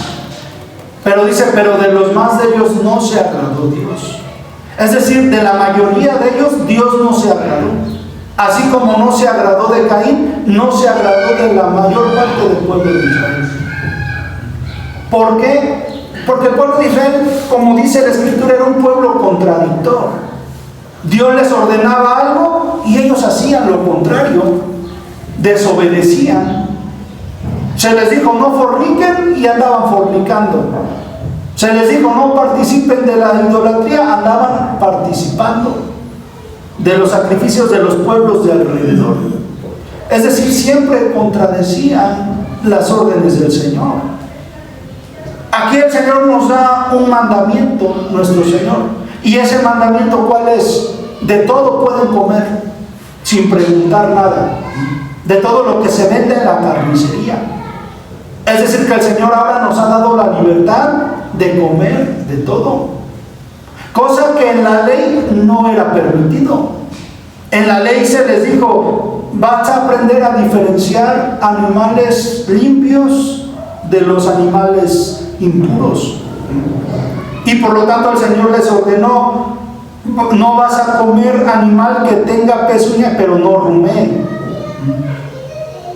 Pero dice, pero de los más de ellos no se agradó Dios. Es decir, de la mayoría de ellos, Dios no se agradó. Así como no se agradó de Caín, no se agradó de la mayor parte del pueblo de Israel. ¿Por qué? Porque el pueblo de Israel, como dice la Escritura, era un pueblo contradictor. Dios les ordenaba algo y ellos hacían lo contrario, desobedecían. Se les dijo no forniquen y andaban fornicando. Se les dijo no participen de la idolatría, andaban participando de los sacrificios de los pueblos de alrededor. Es decir, siempre contradecían las órdenes del Señor. Aquí el Señor nos da un mandamiento, nuestro Señor. Y ese mandamiento, ¿cuál es? De todo pueden comer, sin preguntar nada. De todo lo que se vende en la carnicería. Es decir, que el Señor ahora nos ha dado la libertad de comer de todo. Cosa que en la ley no era permitido. En la ley se les dijo, vas a aprender a diferenciar animales limpios de los animales impuros. Y por lo tanto el Señor les ordenó, no vas a comer animal que tenga pezuña pero no rumee.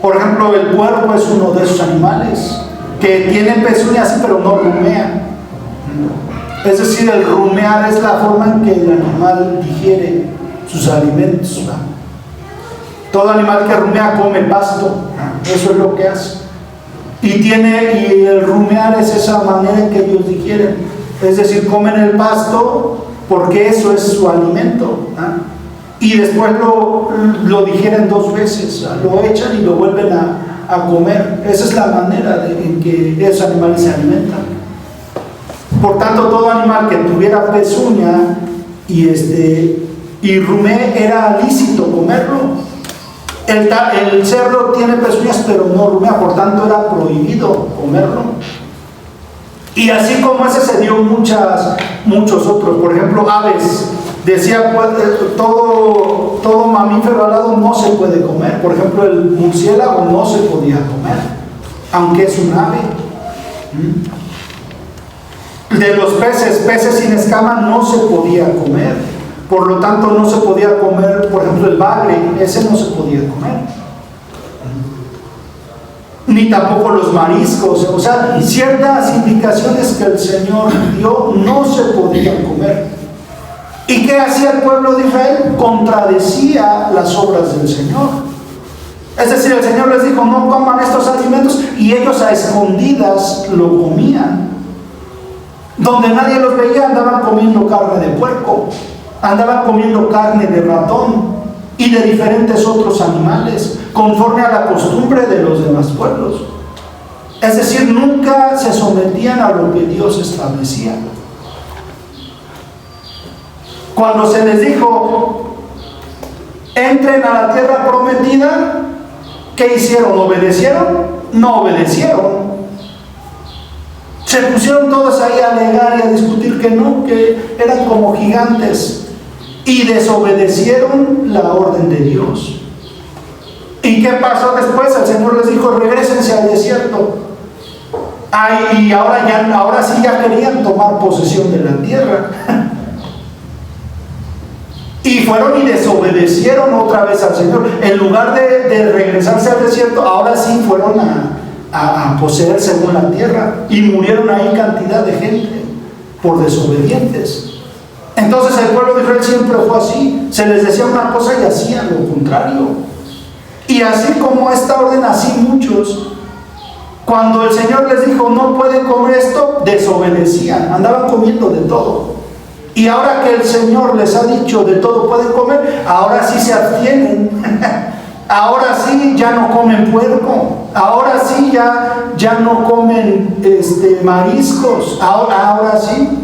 Por ejemplo, el puerco es uno de esos animales que tiene pezuñas pero no rumea. Es decir, el rumear es la forma en que el animal digiere sus alimentos. Todo animal que rumea come pasto, eso es lo que hace. Y el rumear es esa manera en que ellos digieren. Es decir, comen el pasto porque eso es su alimento. Y después lo digieren 2 veces, lo echan y lo vuelven a comer. Esa es la manera en que esos animales se alimentan. Por tanto, todo animal que tuviera pezuña y rumé era lícito comerlo. El cerdo tiene pezuñas pero no rumea, por tanto era prohibido comerlo. Y así como ese se dio muchos otros. Por ejemplo, aves. Decía, todo mamífero alado no se puede comer. Por ejemplo, el murciélago no se podía comer, aunque es un ave. De los peces sin escama no se podía comer. Por lo tanto, no se podía comer, por ejemplo, el bagre, ese no se podía comer. Ni tampoco los mariscos. O sea, ciertas indicaciones que el Señor dio no se podían comer. ¿Y qué hacía el pueblo de Israel? Contradecía las obras del Señor. Es decir, el Señor les dijo, no coman estos alimentos, y ellos a escondidas lo comían. Donde nadie los veía, andaban comiendo carne de puerco, andaban comiendo carne de ratón y de diferentes otros animales, conforme a la costumbre de los demás pueblos. Es decir, nunca se sometían a lo que Dios establecía. Cuando se les dijo, entren a la tierra prometida, ¿qué hicieron? ¿Obedecieron? No obedecieron. Se pusieron todos ahí a alegar y a discutir que no, que eran como gigantes, y desobedecieron la orden de Dios. ¿Y qué pasó después? El el Señor les dijo: regrésense al desierto. Y ahora sí ya querían tomar posesión de la tierra. Y fueron y desobedecieron otra vez al Señor. En lugar de regresarse al desierto, ahora sí fueron a poseer según la tierra. Y murieron ahí cantidad de gente por desobedientes. Entonces el pueblo de Israel siempre fue así. Se les decía una cosa y hacían lo contrario. Y así como esta orden, así muchos. Cuando el Señor les dijo: no pueden comer esto, desobedecían. Andaban comiendo de todo. Y ahora que el Señor les ha dicho: de todo pueden comer, ahora sí se abstienen. Ahora sí ya no comen puerco. Ahora sí ya no comen mariscos. Ahora sí.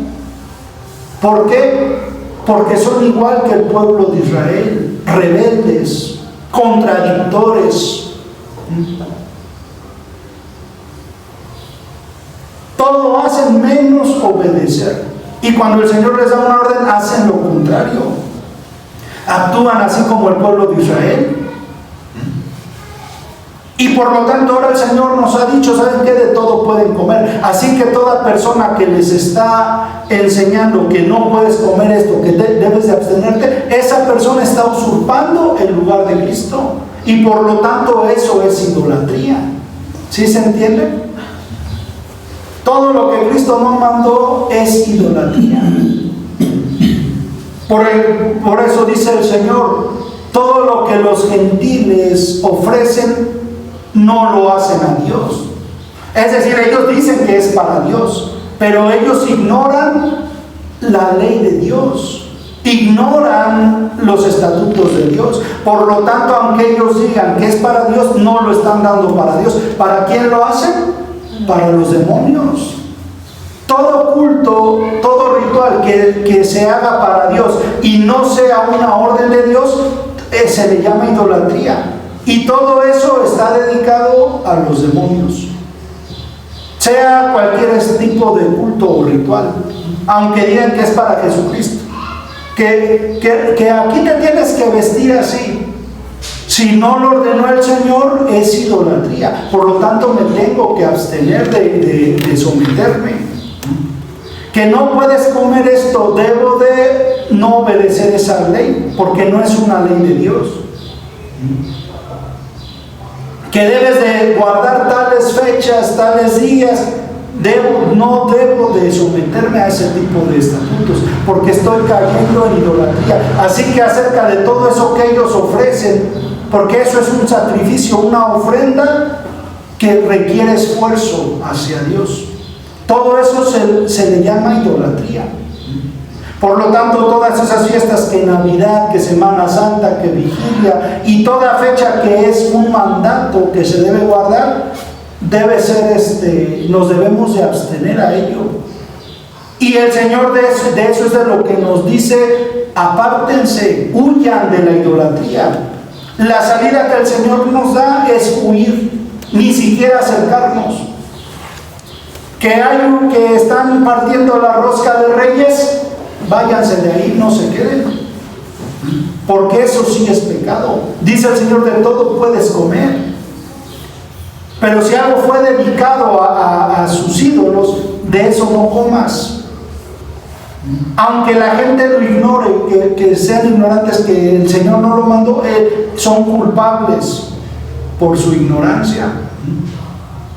¿Por qué? Porque son igual que el pueblo de Israel, rebeldes, contradictores. Todo hacen menos obedecer. Y cuando el Señor les da una orden, hacen lo contrario. Actúan así como el pueblo de Israel. Y por lo tanto ahora el Señor nos ha dicho: ¿saben qué? De todo pueden comer. Así que toda persona que les está enseñando que no puedes comer esto, que debes de abstenerte, esa persona está usurpando el lugar de Cristo. Y por lo tanto eso es idolatría. ¿Sí se entiende? Todo lo que Cristo no mandó es idolatría. Por eso dice el Señor: todo lo que los gentiles ofrecen, no lo hacen a Dios. Es decir, ellos dicen que es para Dios, pero ellos ignoran la ley de Dios, ignoran los estatutos de Dios. Por lo tanto, aunque ellos digan que es para Dios, no lo están dando para Dios. ¿Para quién lo hacen? Para los demonios. Todo culto, todo ritual que se haga para Dios y no sea una orden de Dios, se le llama idolatría. Y todo eso está dedicado a los demonios. Sea cualquier tipo de culto o ritual, aunque digan que es para Jesucristo. Que aquí te tienes que vestir así. Si no lo ordenó el Señor, es idolatría. Por lo tanto, me tengo que abstener de someterme. Que no puedes comer esto, debo de no obedecer esa ley, porque no es una ley de Dios. Que debes de guardar tales fechas, tales días, no debo de someterme a ese tipo de estatutos, porque estoy cayendo en idolatría. Así que acerca de todo eso que ellos ofrecen, porque eso es un sacrificio, una ofrenda que requiere esfuerzo hacia Dios, todo eso se le llama idolatría. Por lo tanto, todas esas fiestas, que Navidad, que Semana Santa, que Vigilia, y toda fecha que es un mandato que se debe guardar, debe ser nos debemos de abstener a ello. Y el Señor de eso es de lo que nos dice: apártense, huyan de la idolatría. La salida que el Señor nos da es huir, ni siquiera acercarnos. Que están partiendo la rosca de Reyes, váyanse de ahí, no se queden, porque eso sí es pecado. Dice el Señor: de todo puedes comer, pero si algo fue dedicado a sus ídolos, de eso no comas. Aunque la gente lo ignore, que sean ignorantes, que el Señor no lo mandó, son culpables por su ignorancia,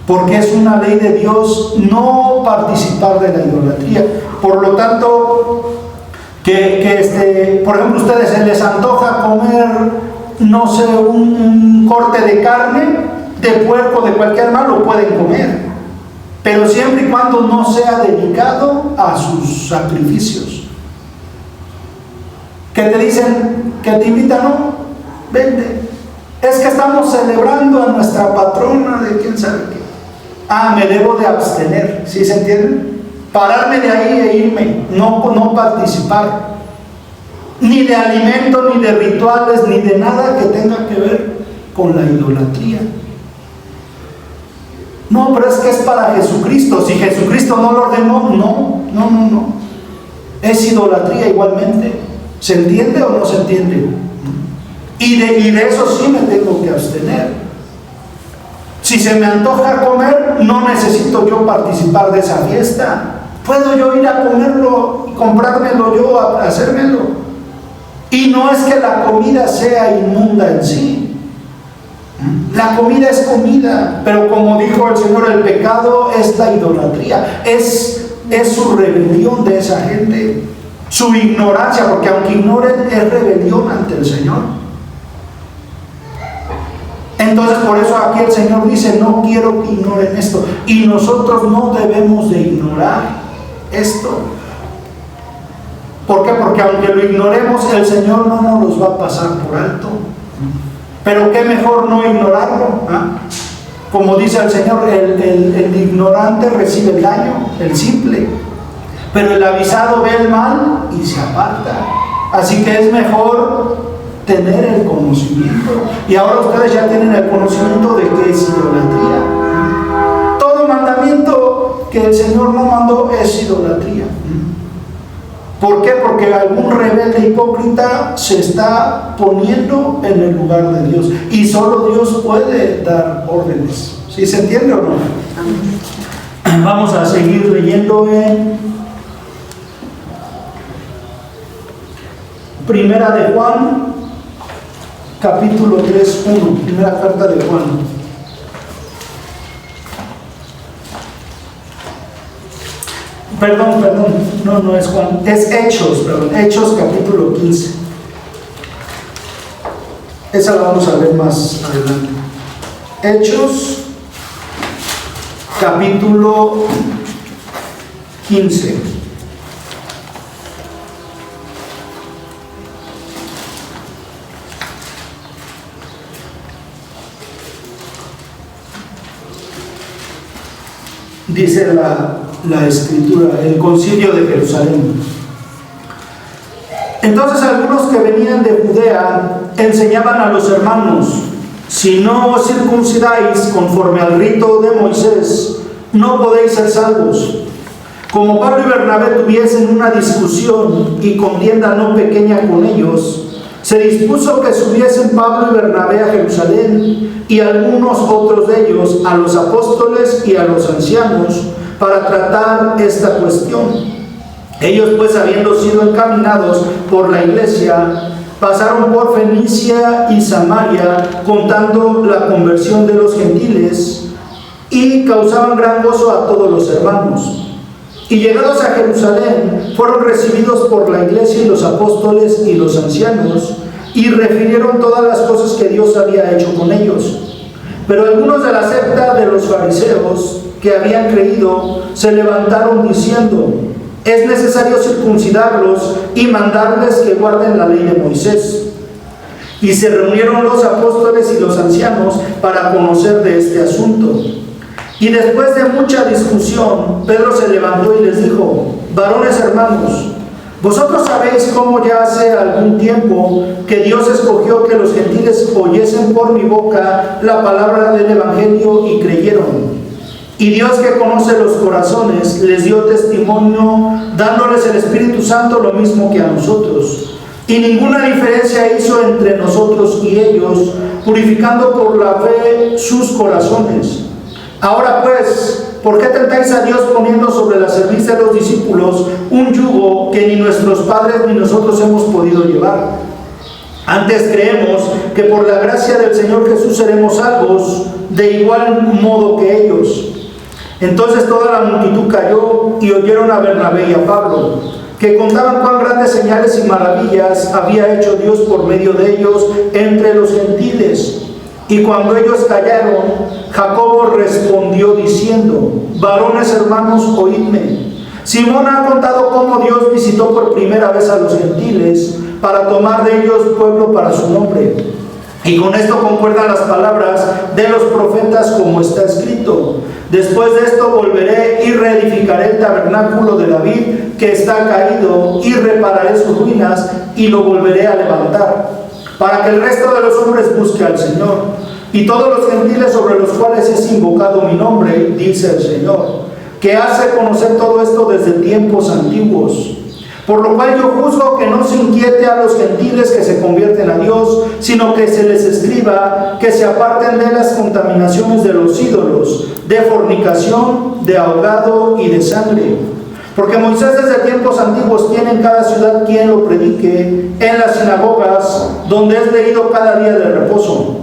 porque es una ley de Dios no participar de la idolatría. Por lo tanto, por ejemplo, ustedes se les antoja comer, no sé, un corte de carne, de puerco, de cualquier animal, lo pueden comer, pero siempre y cuando no sea dedicado a sus sacrificios. Que te dicen, que te invitan: no, vente, es que estamos celebrando a nuestra patrona de quién sabe qué. Me debo de abstener, ¿sí se entiende? Pararme de ahí e irme, no participar, ni de alimento, ni de rituales, ni de nada que tenga que ver con la idolatría. No, pero es que es para Jesucristo. Si Jesucristo no lo ordenó, no. Es idolatría igualmente. ¿Se entiende o no se entiende? Y de eso sí me tengo que abstener. se me antoja comer, no necesito yo participar de esa fiesta. Puedo yo ir a comerlo, comprármelo yo, a hacérmelo. Y no es que la comida sea inmunda en sí. La comida es comida, pero como dijo el Señor, el pecado es la idolatría, es su rebelión de esa gente, su ignorancia, porque aunque ignoren, es rebelión ante el Señor. Entonces por eso aquí el Señor dice, no quiero que ignoren esto, y nosotros no debemos de ignorar esto. ¿Por qué? Porque aunque lo ignoremos, el Señor no nos los va a pasar por alto. Pero qué mejor no ignorarlo, ¿ah? Como dice el Señor, el ignorante recibe el daño, el simple, pero el avisado ve el mal y se aparta. Así que es mejor tener el conocimiento. Y ahora ustedes ya tienen el conocimiento de qué es idolatría. Todo mandamiento que el Señor no mandó es idolatría. ¿Por qué? Porque algún rebelde hipócrita se está poniendo en el lugar de Dios, y solo Dios puede dar órdenes. ¿Sí se entiende o no? Vamos a seguir leyendo en Primera de Juan, capítulo 3:1, primera carta de Juan. Perdón, no es Juan, es Hechos, Hechos capítulo 15. Esa la vamos a ver más adelante. Hechos capítulo 15. Dice la escritura, el concilio de Jerusalén. Entonces algunos que venían de Judea enseñaban a los hermanos: si no os circuncidáis conforme al rito de Moisés, no podéis ser salvos. Como Pablo y Bernabé tuviesen una discusión y contienda no pequeña con ellos, se dispuso que subiesen Pablo y Bernabé a Jerusalén, y algunos otros de ellos a los apóstoles y a los ancianos, para tratar esta cuestión. Ellos pues, habiendo sido encaminados por la iglesia, pasaron por Fenicia y Samaria, contando la conversión de los gentiles, y causaban gran gozo a todos los hermanos. Y llegados a Jerusalén, fueron recibidos por la iglesia y los apóstoles y los ancianos, y refirieron todas las cosas que Dios había hecho con ellos. Pero algunos de la secta de los fariseos que habían creído se levantaron diciendo: es necesario circuncidarlos y mandarles que guarden la ley de Moisés. Y se reunieron los apóstoles y los ancianos para conocer de este asunto. Y después de mucha discusión, Pedro se levantó y les dijo: varones hermanos, vosotros sabéis cómo ya hace algún tiempo que Dios escogió que los gentiles oyesen por mi boca la palabra del evangelio y creyeron. Y Dios, que conoce los corazones, les dio testimonio, dándoles el Espíritu Santo lo mismo que a nosotros. Y ninguna diferencia hizo entre nosotros y ellos, purificando por la fe sus corazones. Ahora pues, ¿por qué tentáis a Dios poniendo sobre la cerviz de los discípulos un yugo que ni nuestros padres ni nosotros hemos podido llevar? Antes creemos que por la gracia del Señor Jesús seremos salvos de igual modo que ellos. Entonces toda la multitud cayó y oyeron a Bernabé y a Pablo, que contaban cuán grandes señales y maravillas había hecho Dios por medio de ellos entre los gentiles. Y cuando ellos callaron, Jacobo respondió diciendo: varones hermanos, oídme. Simón ha contado cómo Dios visitó por primera vez a los gentiles para tomar de ellos pueblo para su nombre. Y con esto concuerdan las palabras de los profetas, como está escrito: después de esto volveré y reedificaré el tabernáculo de David que está caído, y repararé sus ruinas y lo volveré a levantar, para que el resto de los hombres busque al Señor, y todos los gentiles sobre los cuales es invocado mi nombre, dice el Señor, que hace conocer todo esto desde tiempos antiguos. Por lo cual yo juzgo que no se inquiete a los gentiles que se convierten a Dios, sino que se les escriba que se aparten de las contaminaciones de los ídolos, de fornicación, de ahogado y de sangre. Porque Moisés desde tiempos antiguos tiene en cada ciudad quien lo predique, en las sinagogas, donde es leído cada día de reposo.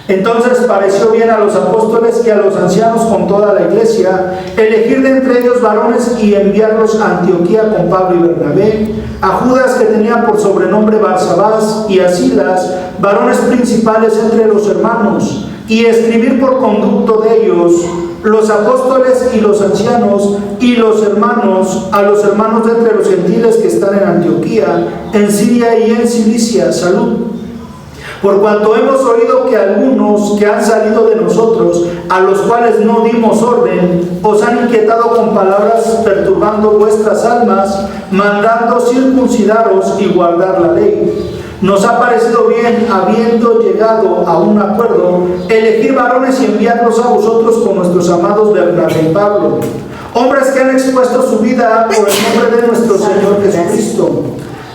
Entonces pareció bien a los apóstoles y a los ancianos con toda la iglesia elegir de entre ellos varones y enviarlos a Antioquía con Pablo y Bernabé, a Judas, que tenía por sobrenombre Barsabás, y a Silas, varones principales entre los hermanos, y escribir por conducto de ellos los apóstoles y los ancianos y los hermanos, a los hermanos de entre los gentiles que están en Antioquía, en Siria y en Cilicia, salud. Por cuanto hemos oído que algunos que han salido de nosotros, a los cuales no dimos orden, os han inquietado con palabras, perturbando vuestras almas, mandando circuncidaros y guardar la ley. Nos ha parecido bien, habiendo llegado a un acuerdo, elegir varones y enviarlos a vosotros con nuestros amados Bernabé y Pablo, hombres que han expuesto su vida por el nombre de nuestro Señor Jesucristo.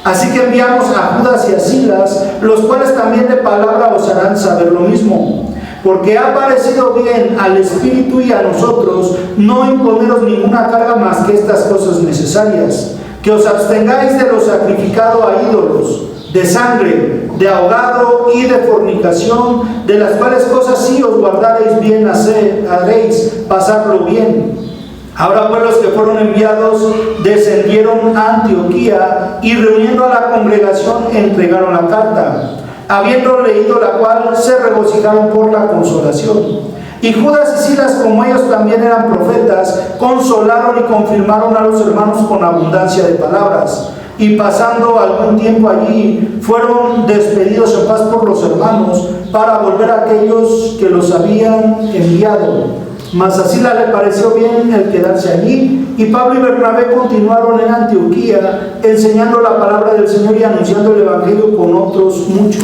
Así que enviamos a Judas y a Silas, los cuales también de palabra os harán saber lo mismo. Porque ha parecido bien al Espíritu y a nosotros no imponeros ninguna carga más que estas cosas necesarias: que os abstengáis de lo sacrificado a ídolos, de sangre, de ahogado y de fornicación, de las cuales cosas sí os guardaréis bien, haréis pasarlo bien. Ahora pues los que fueron enviados descendieron a Antioquía y reuniendo a la congregación entregaron la carta, habiendo leído la cual se regocijaron por la consolación. Y Judas y Silas, como ellos también eran profetas, consolaron y confirmaron a los hermanos con abundancia de palabras. Y pasando algún tiempo allí, fueron despedidos en paz por los hermanos para volver a aquellos que los habían enviado. Mas a Silas le pareció bien el quedarse allí, y Pablo y Bernabé continuaron en Antioquía, enseñando la palabra del Señor y anunciando el Evangelio con otros muchos.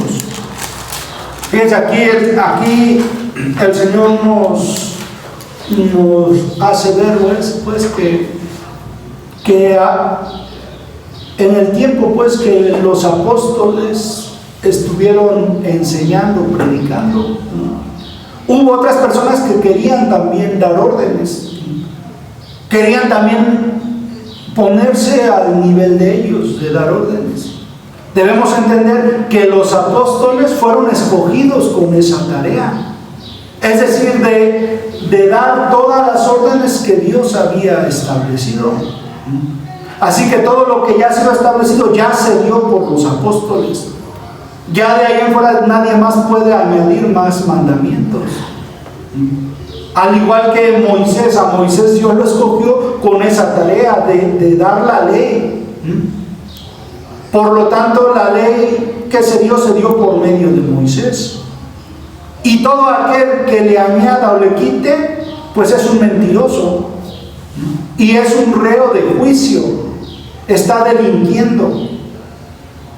Fíjense, aquí el Señor nos hace ver pues que en el tiempo pues que los apóstoles estuvieron enseñando, predicando, ¿no? Hubo otras personas que querían también dar órdenes, querían también ponerse al nivel de ellos, de dar órdenes. Debemos entender que los apóstoles fueron escogidos con esa tarea, es decir, de dar todas las órdenes que Dios había establecido. Así que todo lo que ya se ha establecido ya se dio por los apóstoles. Ya de ahí en fuera nadie más puede añadir más mandamientos. Al igual que Moisés, a Moisés Dios lo escogió con esa tarea de dar la ley. Por lo tanto, la ley que se dio por medio de Moisés. Y todo aquel que le añada o le quite, pues es un mentiroso. Y es un reo de juicio. Está delinquiendo.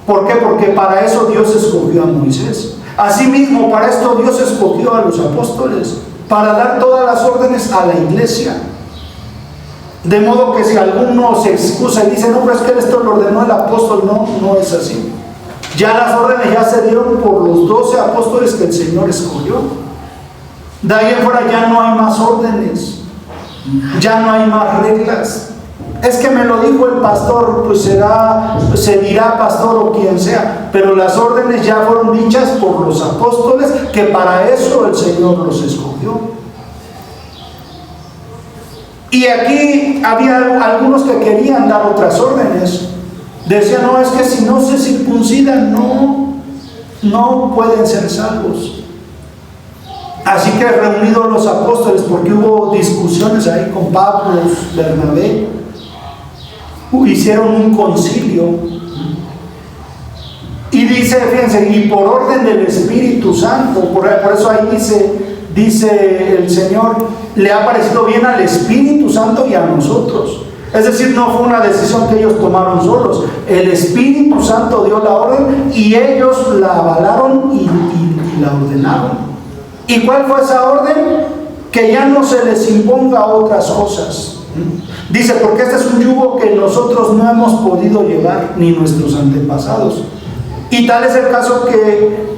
¿Por qué? Porque para eso Dios escogió a Moisés. Asimismo, para esto Dios escogió a los apóstoles, para dar todas las órdenes a la iglesia. De modo que si alguno se excusa y dice, no, pero es que esto lo ordenó el apóstol, no es así. Ya las órdenes ya se dieron por los 12 apóstoles que el Señor escogió. De ahí en fuera ya no hay más órdenes, ya no hay más reglas. Es que me lo dijo el pastor, pues se dirá pastor o quien sea, pero las órdenes ya fueron dichas por los apóstoles, que para eso el Señor los escogió. Y aquí había algunos que querían dar otras órdenes. Decían, no, es que si no se circuncidan, no pueden ser salvos. Así que reunidos los apóstoles, porque hubo discusiones ahí con Pablo, Bernabé, hicieron un concilio. Y dice, fíjense, y por orden del Espíritu Santo, por eso ahí dice el Señor, le ha parecido bien al Espíritu Santo y a nosotros. Es decir, no fue una decisión que ellos tomaron solos. El Espíritu Santo dio la orden y ellos la avalaron y la ordenaron. ¿Y cuál fue esa orden? Que ya no se les imponga otras cosas. Dice, porque este es un yugo que nosotros no hemos podido llevar, ni nuestros antepasados. Y tal es el caso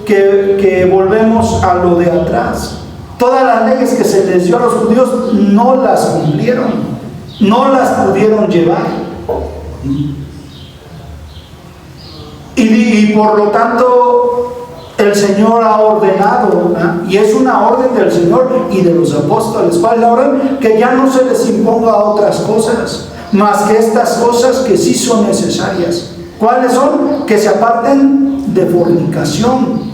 que volvemos a lo de atrás. Todas las leyes que se les dio a los judíos no las cumplieron, no las pudieron llevar. Y por lo tanto el Señor ha ordenado, y es una orden del Señor y de los apóstoles. ¿Cuál es la orden? Que ya no se les imponga otras cosas, más que estas cosas que sí son necesarias. ¿Cuáles son? Que se aparten de fornicación.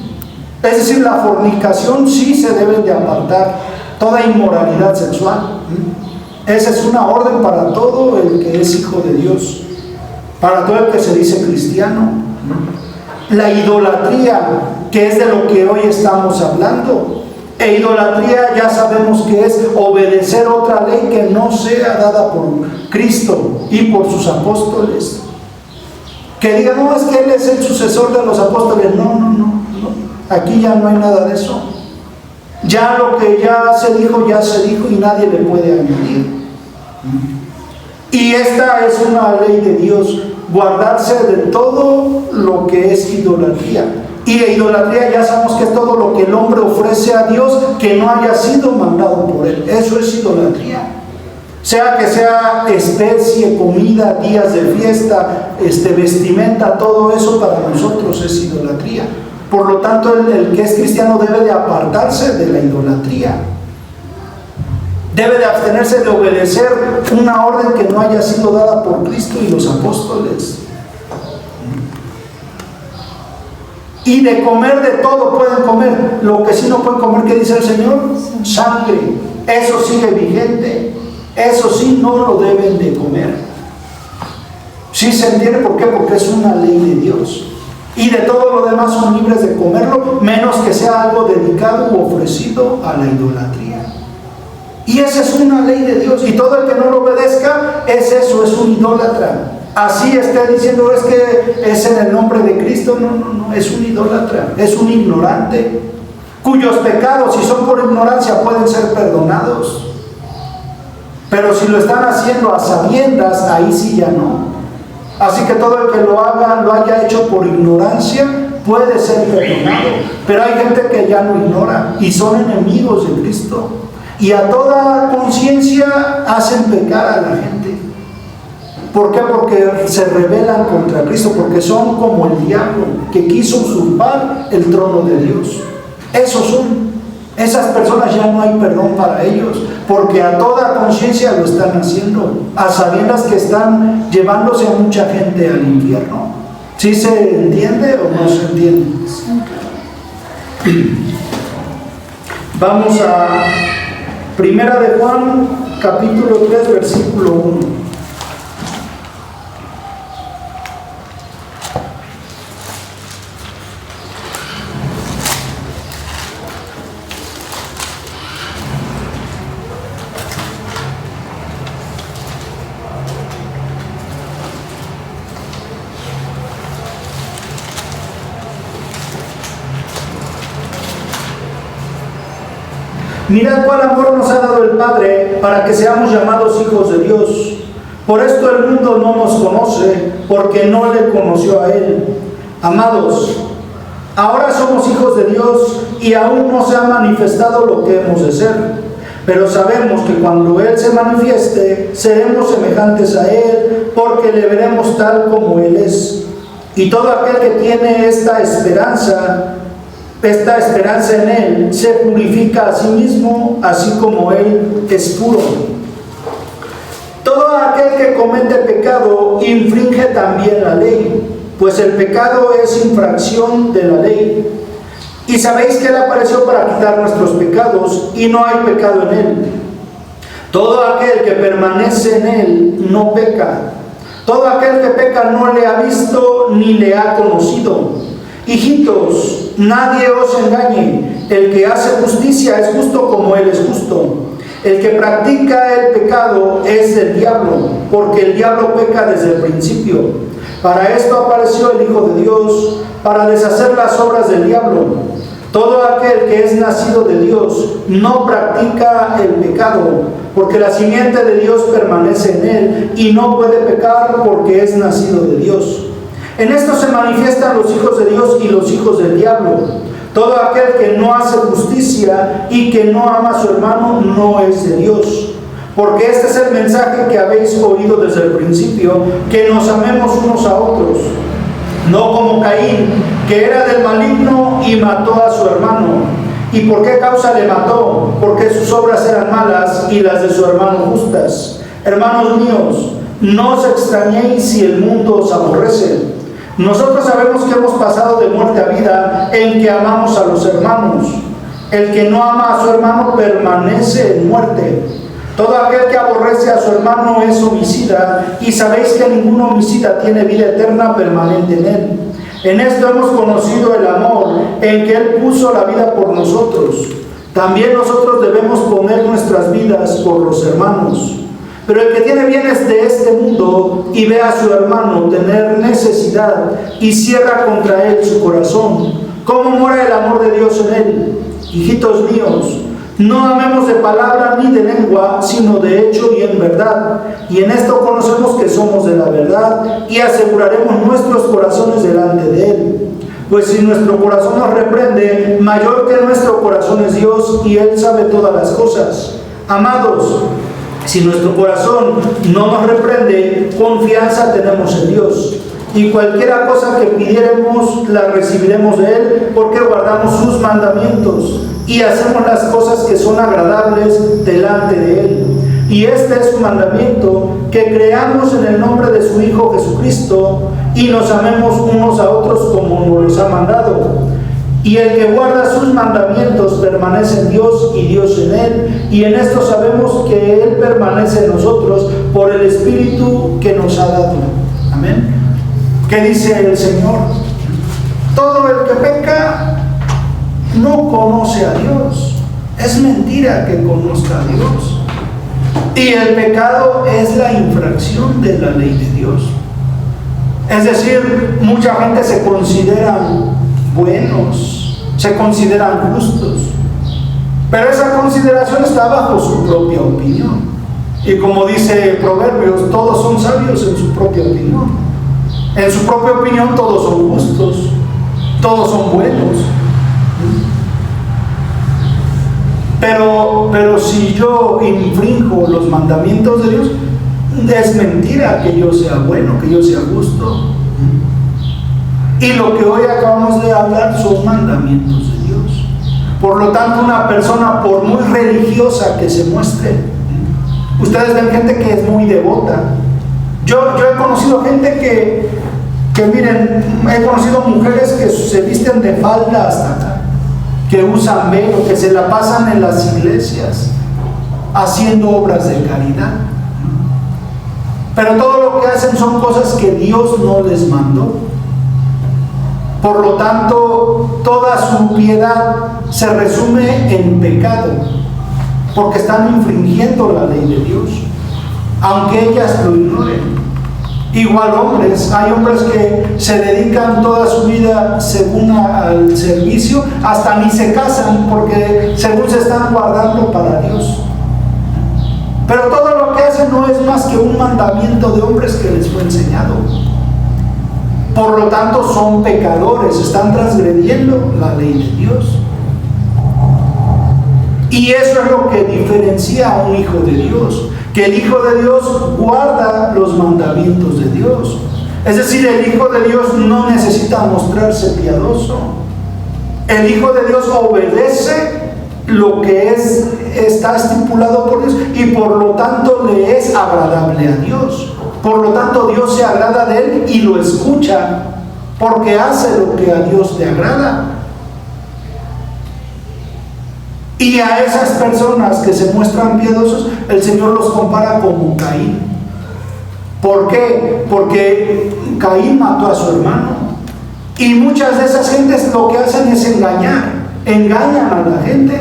Es decir, la fornicación sí se debe de apartar, toda inmoralidad sexual. Esa es una orden para todo el que es hijo de Dios, para todo el que se dice cristiano. La idolatría, que es de lo que hoy estamos hablando. E idolatría ya sabemos que es obedecer otra ley que no sea dada por Cristo y por sus apóstoles. Que digan, no, es que Él es el sucesor de los apóstoles. No. Aquí ya no hay nada de eso. Ya lo que ya se dijo y nadie le puede añadir. Y esta es una ley de Dios, guardarse de todo lo que es idolatría. Y idolatría ya sabemos que es todo lo que el hombre ofrece a Dios que no haya sido mandado por Él. Eso es idolatría. Sea que sea especie, comida, días de fiesta, vestimenta, todo eso para nosotros es idolatría. Por lo tanto, el que es cristiano debe de apartarse de la idolatría. Debe de abstenerse de obedecer una orden que no haya sido dada por Cristo y los apóstoles. Y de comer de todo pueden comer. Lo que sí no pueden comer, ¿qué dice el Señor? Sangre. Eso sigue vigente. Eso sí no lo deben de comer. ¿Sí se entiende por qué? Porque es una ley de Dios. Y de todo lo demás son libres de comerlo, menos que sea algo dedicado u ofrecido a la idolatría. Y esa es una ley de Dios. Y todo el que no lo obedezca es eso, es un idólatra. Así está diciendo, es que es en el nombre de Cristo. No, es un idólatra, es un ignorante, cuyos pecados, si son por ignorancia, pueden ser perdonados. Pero si lo están haciendo a sabiendas, ahí sí ya no. Así que todo el que lo haya hecho por ignorancia, puede ser perdonado. Pero hay gente que ya lo ignora y son enemigos de Cristo. Y a toda conciencia hacen pecar a la gente. ¿Por qué? Porque se rebelan contra Cristo, porque son como el diablo que quiso usurpar el trono de Dios. Esos son. Esas personas ya no hay perdón para ellos, porque a toda conciencia lo están haciendo, a sabiendas que están llevándose a mucha gente al infierno. ¿Sí se entiende o no se entiende? Vamos a Primera de Juan, capítulo 3, versículo 1. Mirad cuál amor nos ha dado el Padre para que seamos llamados hijos de Dios. Por esto el mundo no nos conoce, porque no le conoció a Él. Amados, ahora somos hijos de Dios y aún no se ha manifestado lo que hemos de ser. Pero sabemos que cuando Él se manifieste, seremos semejantes a Él, porque le veremos tal como Él es. Y todo aquel que tiene esta esperanza en Él, se purifica a sí mismo, así como Él es puro. Todo aquel que comete pecado infringe también la ley, pues el pecado es infracción de la ley. Y sabéis que Él apareció para quitar nuestros pecados, y no hay pecado en Él. Todo aquel que permanece en Él no peca. Todo aquel que peca no le ha visto ni le ha conocido. Hijitos, nadie os engañe. El que hace justicia es justo como Él es justo. El que practica el pecado es el diablo, porque el diablo peca desde el principio. Para esto apareció el Hijo de Dios, para deshacer las obras del diablo. Todo aquel que es nacido de Dios no practica el pecado, porque la simiente de Dios permanece en él y no puede pecar porque es nacido de Dios. En esto se manifiestan los hijos de Dios y los hijos del diablo. Todo aquel que no hace justicia y que no ama a su hermano no es de Dios. Porque este es el mensaje que habéis oído desde el principio, que nos amemos unos a otros. No como Caín, que era del maligno y mató a su hermano. ¿Y por qué causa le mató? Porque sus obras eran malas y las de su hermano justas. Hermanos míos, no os extrañéis si el mundo os aborrece. Nosotros sabemos que hemos pasado de muerte a vida en que amamos a los hermanos. El que no ama a su hermano permanece en muerte. Todo aquel que aborrece a su hermano es homicida, y sabéis que ningún homicida tiene vida eterna permanente en él. En esto hemos conocido el amor, en que Él puso la vida por nosotros. También nosotros debemos poner nuestras vidas por los hermanos. Pero el que tiene bienes de este mundo y ve a su hermano tener necesidad y cierra contra él su corazón, ¿cómo mora el amor de Dios en él? Hijitos míos, no amemos de palabra ni de lengua, sino de hecho y en verdad. Y en esto conocemos que somos de la verdad y aseguraremos nuestros corazones delante de Él. Pues si nuestro corazón nos reprende, mayor que nuestro corazón es Dios y Él sabe todas las cosas. Amados, si nuestro corazón no nos reprende, confianza tenemos en Dios. Y cualquiera cosa que pidiéremos, la recibiremos de Él, porque guardamos sus mandamientos y hacemos las cosas que son agradables delante de Él. Y este es su mandamiento, que creamos en el nombre de su Hijo Jesucristo y nos amemos unos a otros como nos los ha mandado. Y el que guarda sus mandamientos permanece en Dios y Dios en él. Y en esto sabemos que Él permanece en nosotros por el Espíritu que nos ha dado. Amén. ¿Qué dice el Señor? Todo el que peca no conoce a Dios. Es mentira que conozca a Dios. Y el pecado es la infracción de la ley de Dios. Es decir, mucha gente se consideran buenos, se consideran justos, pero esa consideración está bajo su propia opinión. Y como dice Proverbios, todos son sabios en su propia opinión. En su propia opinión todos son justos, todos son buenos. Pero si yo infrinjo los mandamientos de Dios, es mentira que yo sea bueno, que yo sea justo. Y lo que hoy acabamos de hablar son mandamientos de Dios. Por lo tanto, una persona, por muy religiosa que se muestre, ustedes ven gente que es muy devota. Yo he conocido gente que miren, he conocido mujeres que se visten de falda hasta acá, que usan velo, que se la pasan en las iglesias haciendo obras de caridad. Pero todo lo que hacen son cosas que Dios no les mandó. Por lo tanto, toda su piedad se resume en pecado, porque están infringiendo la ley de Dios, aunque ellas lo ignoren. Igual hombres, hay hombres que se dedican toda su vida según al servicio, hasta ni se casan porque según se están guardando para Dios. Pero todo lo que hacen no es más que un mandamiento de hombres que les fue enseñado. Por lo tanto son pecadores, están transgrediendo la ley de Dios. Y eso es lo que diferencia a un hijo de Dios, que el hijo de Dios guarda los mandamientos de Dios. Es decir, el hijo de Dios no necesita mostrarse piadoso. El hijo de Dios obedece lo que está estipulado por Dios y por lo tanto le es agradable a Dios. Por lo tanto, Dios se agrada de él y lo escucha porque hace lo que a Dios le agrada. Y a esas personas que se muestran piedosos, el Señor los compara como Caín. ¿Por qué? Porque Caín mató a su hermano. Y muchas de esas gentes lo que hacen es engañan a la gente.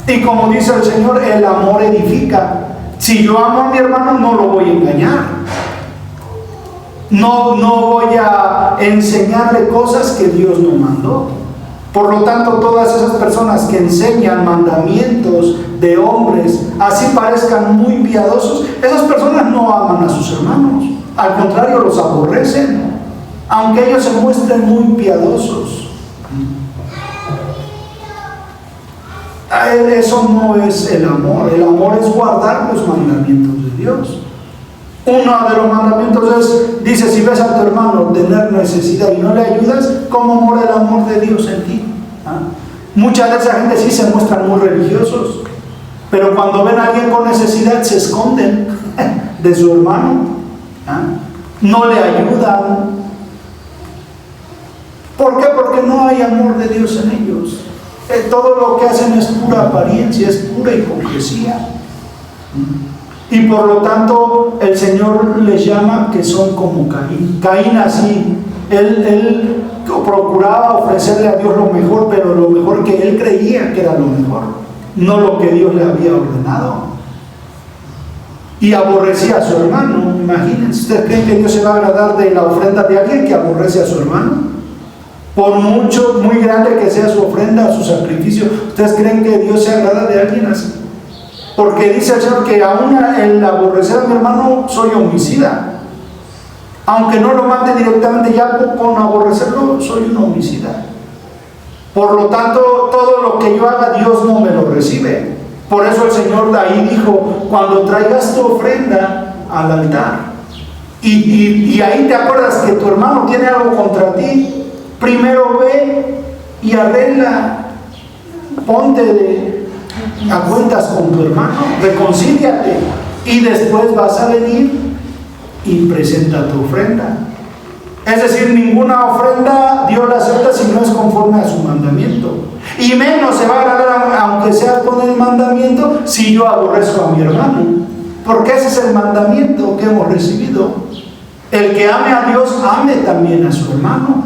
Y como dice el Señor, el amor edifica. Si yo amo a mi hermano, no lo voy a engañar. No voy a enseñarle cosas que Dios no mandó. Por lo tanto, todas esas personas que enseñan mandamientos de hombres, así parezcan muy piadosos, esas personas no aman a sus hermanos. Al contrario, los aborrecen, aunque ellos se muestren muy piadosos. Eso no es el amor. El amor es guardar los mandamientos de Dios. Uno de los mandamientos dice, si ves a tu hermano tener necesidad y no le ayudas, ¿cómo mora el amor de Dios en ti? Mucha de esa gente sí se muestran muy religiosos, pero cuando ven a alguien con necesidad se esconden de su hermano, no le ayudan. ¿Por qué? Porque no hay amor de Dios en ellos. Todo lo que hacen es pura apariencia, es pura hipocresía. Y por lo tanto el Señor les llama que son como Caín. Caín así, él procuraba ofrecerle a Dios lo mejor, pero lo mejor que él creía que era lo mejor, no lo que Dios le había ordenado. Y aborrecía a su hermano. Imagínense, ¿ustedes creen que Dios se va a agradar de la ofrenda de alguien que aborrece a su hermano? Por mucho, muy grande que sea su ofrenda, su sacrificio, ¿ustedes creen que Dios se agrada de alguien así? Porque dice el Señor que aún el aborrecer a mi hermano soy homicida. Aunque no lo mate directamente, ya con aborrecerlo soy un homicida. Por lo tanto, todo lo que yo haga, Dios no me lo recibe. Por eso el Señor de ahí dijo, cuando traigas tu ofrenda al altar y ahí te acuerdas que tu hermano tiene algo contra ti, primero ve y arregla, ponte a cuentas con tu hermano, reconcíliate, y después vas a venir y presenta tu ofrenda. Es decir, ninguna ofrenda Dios la acepta si no es conforme a su mandamiento, y menos se va a agradar, aunque sea con el mandamiento, si yo aborrezco a mi hermano, porque ese es el mandamiento que hemos recibido. El que ame a Dios, ame también a su hermano.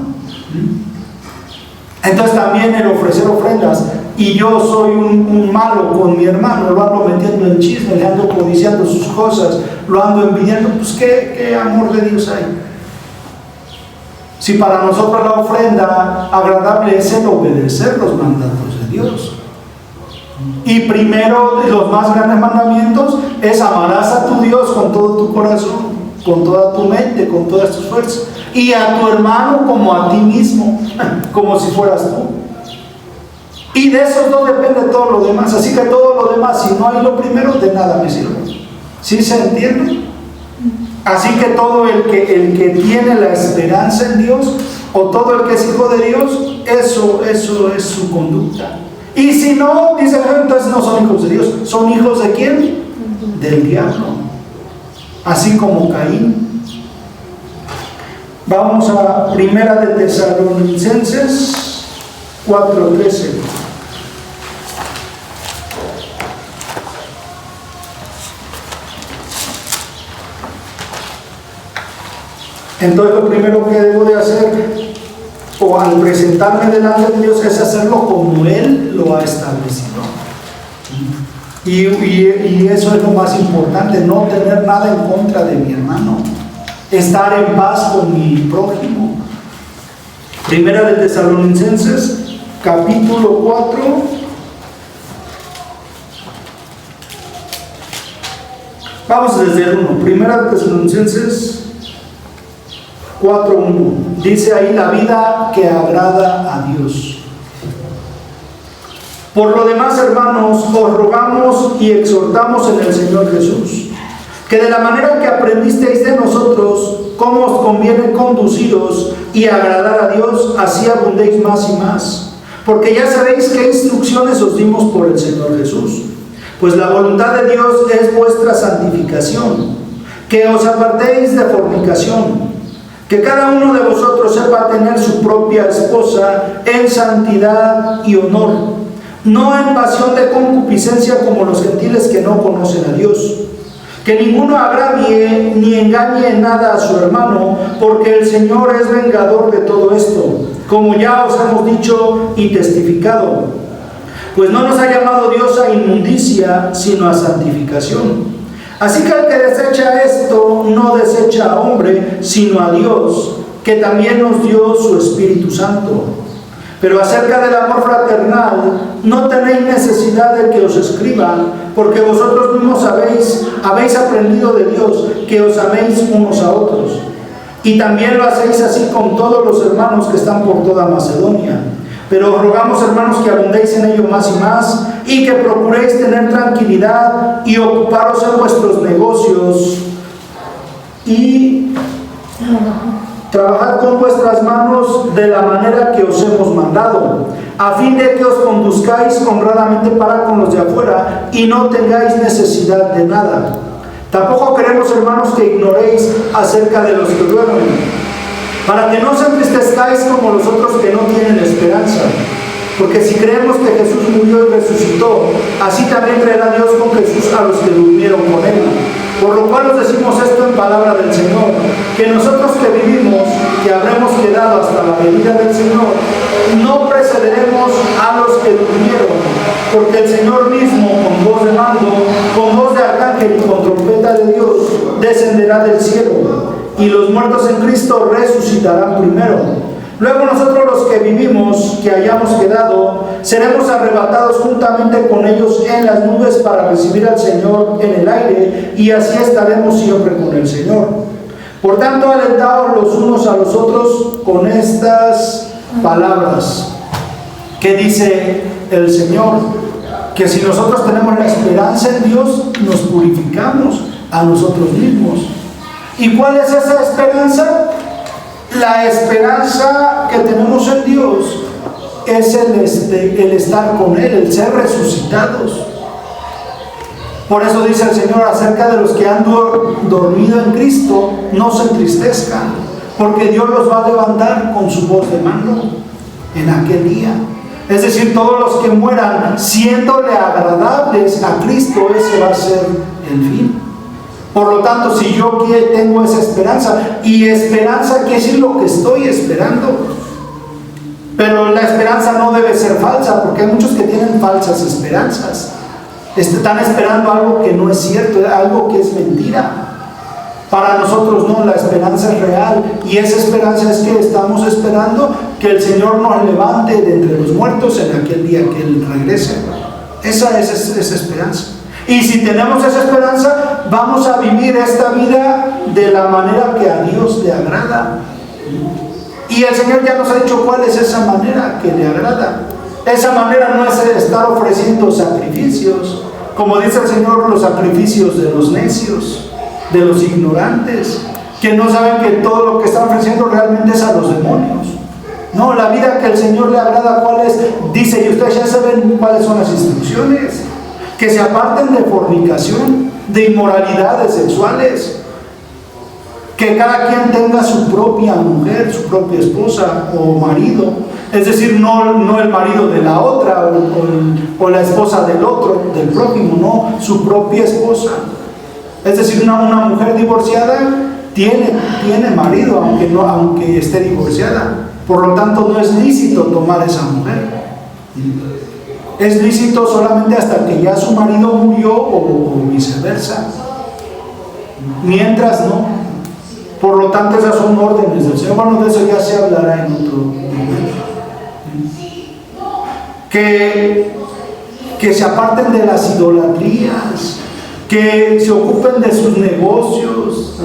Entonces también el ofrecer ofrendas, y yo soy un malo con mi hermano, lo ando metiendo en chisme, le ando codiciando sus cosas, lo ando envidiando, pues ¿qué amor de Dios hay? Si para nosotros la ofrenda agradable es el obedecer los mandatos de Dios. Y primero de los más grandes mandamientos es amarás a tu Dios con todo tu corazón, con toda tu mente, con todas tus fuerzas, y a tu hermano como a ti mismo, como si fueras tú. Y de esos dos depende todo lo demás. Así que todo lo demás, si no hay lo primero, de nada me sirve. ¿Sí se entiende? Así que todo el que tiene la esperanza en Dios, o todo el que es hijo de Dios, eso es su conducta. Y si no, dice el Señor, entonces no son hijos de Dios. ¿Son hijos de quién? Del diablo. Así como Caín. Vamos a Primera de Tesalonicenses 4:13. Entonces lo primero que debo de hacer, o al presentarme delante de Dios, es hacerlo como Él lo ha establecido. Y eso es lo más importante, no tener nada en contra de mi hermano, estar en paz con mi prójimo. Primera de Tesalonicenses, capítulo 4. Vamos desde el 1. Primera de Tesalonicenses 4:1. Dice ahí la vida que agrada a Dios. Por lo demás, hermanos, os rogamos y exhortamos en el Señor Jesús, que de la manera que aprendisteis de nosotros, cómo os conviene conduciros y agradar a Dios, así abundéis más y más. Porque ya sabéis qué instrucciones os dimos por el Señor Jesús. Pues la voluntad de Dios es vuestra santificación, que os apartéis de fornicación, que cada uno de vosotros sepa tener su propia esposa en santidad y honor, no en pasión de concupiscencia como los gentiles que no conocen a Dios. Que ninguno agravie ni engañe en nada a su hermano, porque el Señor es vengador de todo esto, como ya os hemos dicho y testificado. Pues no nos ha llamado Dios a inmundicia, sino a santificación. Así que el que desecha esto, no desecha a hombre, sino a Dios, que también nos dio su Espíritu Santo. Pero acerca del amor fraternal, no tenéis necesidad de que os escriba, porque vosotros mismos habéis aprendido de Dios, que os améis unos a otros. Y también lo hacéis así con todos los hermanos que están por toda Macedonia. Pero os rogamos, hermanos, que abundéis en ello más y más, y que procuréis tener tranquilidad y ocuparos en vuestros negocios, y trabajad con vuestras manos de la manera que os hemos mandado, a fin de que os conduzcáis honradamente para con los de afuera y no tengáis necesidad de nada. Tampoco queremos, hermanos, que ignoréis acerca de los que duermen, para que no os entristezcáis como los otros que no tienen esperanza. Porque si creemos que Jesús murió y resucitó, así también creerá Dios con Jesús a los que durmieron con él. Por lo cual os decimos esto en palabra del Señor, que nosotros que vivimos, que habremos quedado hasta la venida del Señor, no precederemos a los que durmieron, porque el Señor mismo, con voz de mando, con voz de arcángel y con trompeta de Dios, descenderá del cielo, y los muertos en Cristo resucitarán primero. Luego nosotros los que vivimos, que hayamos quedado, seremos arrebatados juntamente con ellos en las nubes para recibir al Señor en el aire, y así estaremos siempre con el Señor. Por tanto, alentaos los unos a los otros con estas palabras. ¿Qué dice el Señor? Que si nosotros tenemos la esperanza en Dios, nos purificamos a nosotros mismos. ¿Y cuál es esa esperanza? La esperanza que tenemos en Dios es el estar con Él, el ser resucitados. Por eso dice el Señor acerca de los que han dormido en Cristo, no se entristezcan, porque Dios los va a levantar con su voz de mando en aquel día. Es decir, todos los que mueran siéndole agradables a Cristo, ese va a ser el fin. Por lo tanto, si yo tengo esa esperanza, y esperanza quiere decir lo que estoy esperando, pero la esperanza no debe ser falsa, porque hay muchos que tienen falsas esperanzas. Están esperando algo que no es cierto, algo que es mentira. Para nosotros no, la esperanza es real, y esa esperanza es que estamos esperando que el Señor nos levante de entre los muertos en aquel día que Él regrese. Esa es esa esperanza. Y si tenemos esa esperanza, vamos a vivir esta vida de la manera que a Dios le agrada. Y el Señor ya nos ha dicho cuál es esa manera que le agrada. Esa manera no es estar ofreciendo sacrificios, como dice el Señor, los sacrificios de los necios, de los ignorantes, que no saben que todo lo que están ofreciendo realmente es a los demonios. No, la vida que el Señor le agrada, ¿cuál es? Dice, y ustedes ya saben cuáles son las instrucciones: que se aparten de fornicación, de inmoralidades sexuales, que cada quien tenga su propia mujer, su propia esposa o marido, es decir, no el marido de la otra o la esposa del otro, del prójimo, no, su propia esposa. Es decir, una mujer divorciada tiene marido, aunque esté divorciada. Por lo tanto, no es lícito tomar esa mujer. Es lícito solamente hasta que ya su marido murió o viceversa. Mientras no. Por lo tanto, esas son órdenes del Señor. Bueno, de eso ya se hablará en otro momento. Que se aparten de las idolatrías, que se ocupen de sus negocios,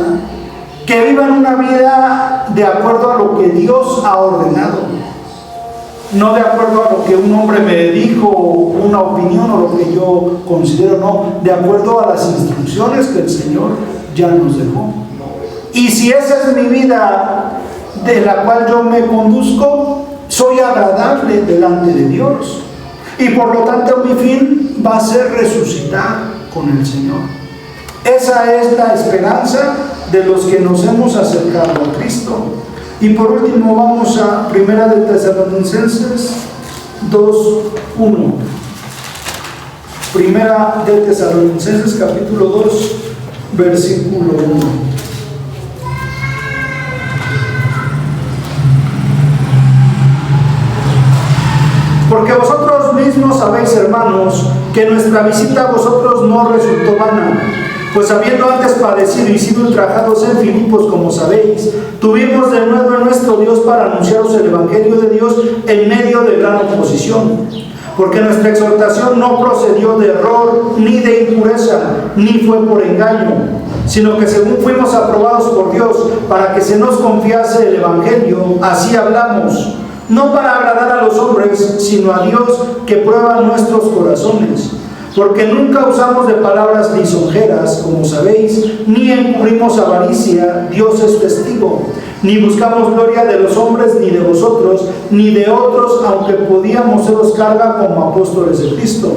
que vivan una vida de acuerdo a lo que Dios ha ordenado, no de acuerdo a lo que un hombre me dijo, una opinión o lo que yo considero, no, de acuerdo a las instrucciones que el Señor ya nos dejó. Y si esa es mi vida de la cual yo me conduzco, soy agradable delante de Dios, y por lo tanto mi fin va a ser resucitar con el Señor. Esa es la esperanza de los que nos hemos acercado a Cristo. Y por último vamos a 1 de Tesalonicenses 2:1. 1 de Tesalonicenses capítulo 2 versículo 1. Porque vosotros mismos sabéis, hermanos, que nuestra visita a vosotros no resultó vana, Pues habiendo antes padecido y sido ultrajados en Filipos, como sabéis, tuvimos de nuevo en nuestro Dios para anunciaros el Evangelio de Dios en medio de gran oposición. Porque nuestra exhortación no procedió de error, ni de impureza, ni fue por engaño, sino que según fuimos aprobados por Dios para que se nos confiase el Evangelio, así hablamos, no para agradar a los hombres, sino a Dios que prueba nuestros corazones. Porque nunca usamos de palabras lisonjeras, como sabéis, ni encubrimos avaricia, Dios es testigo, ni buscamos gloria de los hombres, ni de vosotros, ni de otros, aunque podíamos seros carga como apóstoles de Cristo.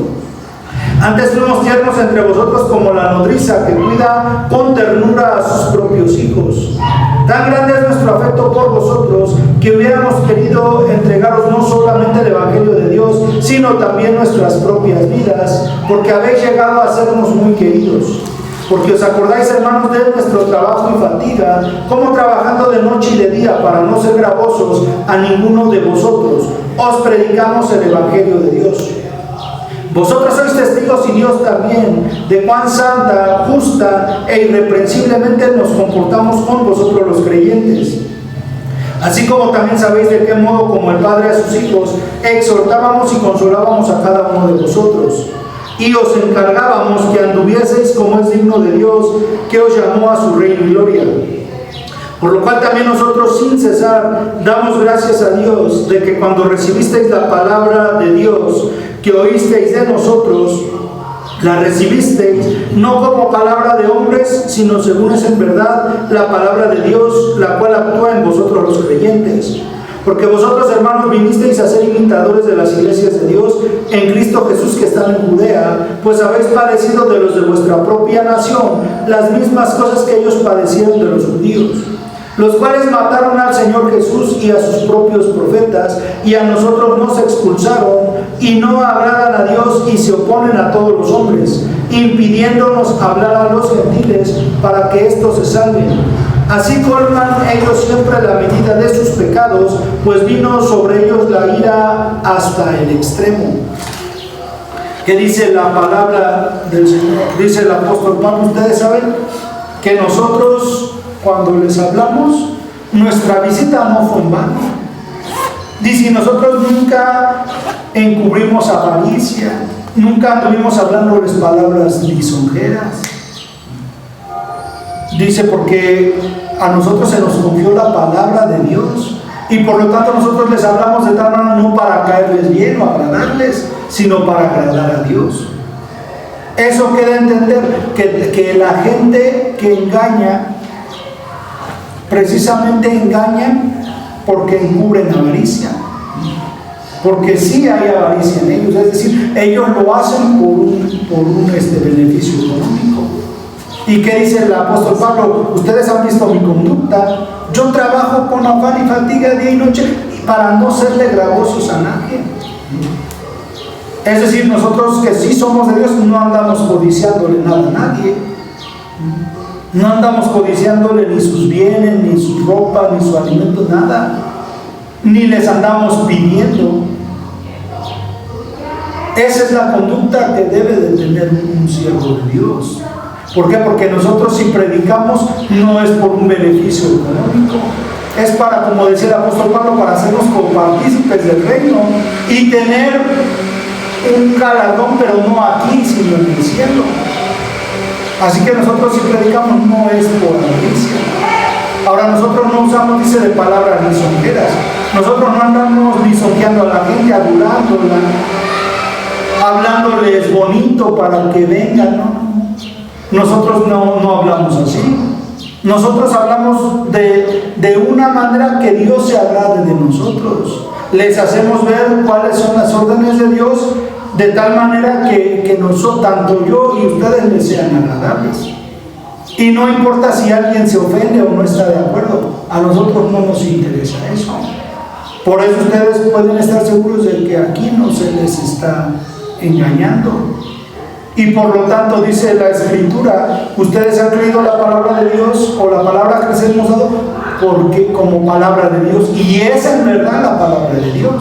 Antes fuimos tiernos entre vosotros como la nodriza que cuida con ternura a sus propios hijos. Tan grande es nuestro afecto por vosotros que hubiéramos querido entregaros no solamente el Evangelio de Dios, sino también nuestras propias vidas, porque habéis llegado a sernos muy queridos. Porque os acordáis, hermanos, de nuestro trabajo y fatiga, como trabajando de noche y de día para no ser gravosos a ninguno de vosotros, os predicamos el Evangelio de Dios. Vosotros sois testigos y Dios también de cuán santa, justa e irreprensiblemente nos comportamos con vosotros los creyentes. Así como también sabéis de qué modo, como el Padre a sus hijos, exhortábamos y consolábamos a cada uno de vosotros. Y os encargábamos que anduvieseis como es digno de Dios, que os llamó a su reino y gloria. Por lo cual también nosotros sin cesar damos gracias a Dios de que cuando recibisteis la palabra de Dios que oísteis de nosotros, la recibisteis no como palabra de hombres, sino según es en verdad la palabra de Dios, la cual actúa en vosotros los creyentes. Porque vosotros, hermanos, vinisteis a ser imitadores de las iglesias de Dios en Cristo Jesús que están en Judea, pues habéis padecido de los de vuestra propia nación las mismas cosas que ellos padecieron de los judíos, los cuales mataron al Señor Jesús y a sus propios profetas, y a nosotros nos expulsaron, y no agradan a Dios y se oponen a todos los hombres, impidiéndonos hablar a los gentiles para que éstos se salven. Así colman ellos siempre la medida de sus pecados, pues vino sobre ellos la ira hasta el extremo. ¿Qué dice la palabra del Señor? Dice el apóstol Pablo, ustedes saben que nosotros, cuando les hablamos, nuestra visita no fue en vano. Dice, nosotros nunca encubrimos avaricia, nunca anduvimos hablándoles palabras lisonjeras. Dice, porque a nosotros se nos confió la palabra de Dios y por lo tanto nosotros les hablamos de tal manera no para caerles bien o agradarles, sino para agradar a Dios. Eso queda entender que la gente que engaña, precisamente engaña porque encubren avaricia. Porque sí hay avaricia en ellos, es decir, ellos lo hacen por un beneficio económico. ¿Y qué dice el apóstol Pablo? Ustedes han visto mi conducta. Yo trabajo con afán y fatiga día y noche para no serle gravosos a nadie. Es decir, nosotros que sí somos de Dios no andamos codiciándole nada a nadie. No andamos codiciándole ni sus bienes, ni su ropa, ni su alimento, nada. Ni les andamos pidiendo. Esa es la conducta que debe de tener un siervo de Dios. ¿Por qué? Porque nosotros si predicamos no es por un beneficio económico, es para, como decía el apóstol Pablo, para hacernos copartícipes del reino y tener un galardón, pero no aquí, sino en el cielo. Así que nosotros si predicamos no es por avaricia. Ahora nosotros no usamos, dice, de palabras lisonjeras. Nosotros no andamos lisonjeando a la gente, adulándola, hablándoles bonito para que vengan, ¿no? Nosotros no hablamos así. Nosotros hablamos de una manera que Dios se agrade de nosotros. Les hacemos ver cuáles son las órdenes de Dios, de tal manera que nosotros, tanto yo y ustedes, les sean agradables. Y no importa si alguien se ofende o no está de acuerdo, a nosotros no nos interesa eso. Por eso ustedes pueden estar seguros de que aquí no se les está engañando. Y por lo tanto dice la Escritura, ustedes han creído la palabra de Dios o la palabra que les hemos dado porque como palabra de Dios, y es en verdad la palabra de Dios.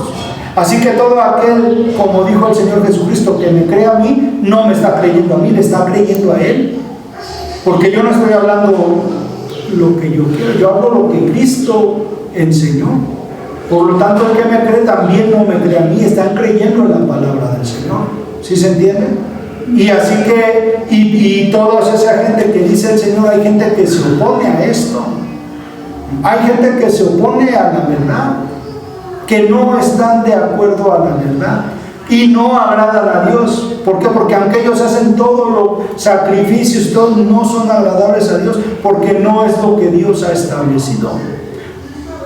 Así que todo aquel, como dijo el Señor Jesucristo, que me cree a mí, no me está creyendo a mí, le está creyendo a Él. Porque yo no estoy hablando lo que yo quiero, yo hablo lo que Cristo enseñó. Por lo tanto, el que me cree también no me cree a mí, están creyendo en la palabra del Señor. ¿Sí se entiende? Y así que, y toda esa gente que dice el Señor, hay gente que se opone a esto. Hay gente que se opone a la verdad, que no están de acuerdo a la verdad y no agradan a Dios. ¿Por qué? Porque aunque ellos hacen todos los sacrificios, todos no son agradables a Dios, porque no es lo que Dios ha establecido.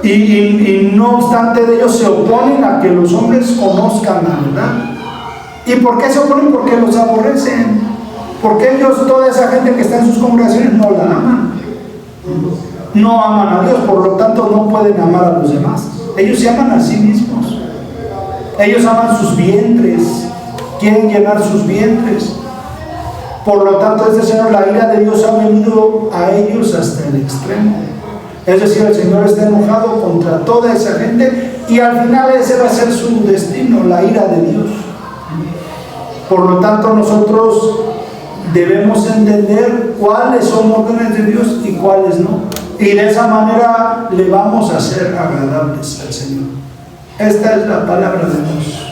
Y no obstante de ellos se oponen a que los hombres conozcan la verdad. ¿Y por qué se oponen? Porque los aborrecen. Porque ellos, toda esa gente que está en sus congregaciones, no la aman. No aman a Dios, por lo tanto no pueden amar a los demás. Ellos se aman a sí mismos. Ellos aman sus vientres, quieren llenar sus vientres. Por lo tanto, Señor, la ira de Dios ha venido a ellos hasta el extremo. Es decir, el Señor está enojado contra toda esa gente y al final ese va a ser su destino, la ira de Dios. Por lo tanto, nosotros debemos entender cuáles son órdenes de Dios y cuáles no. Y de esa manera le vamos a ser agradables al Señor. Esta es la palabra de Dios.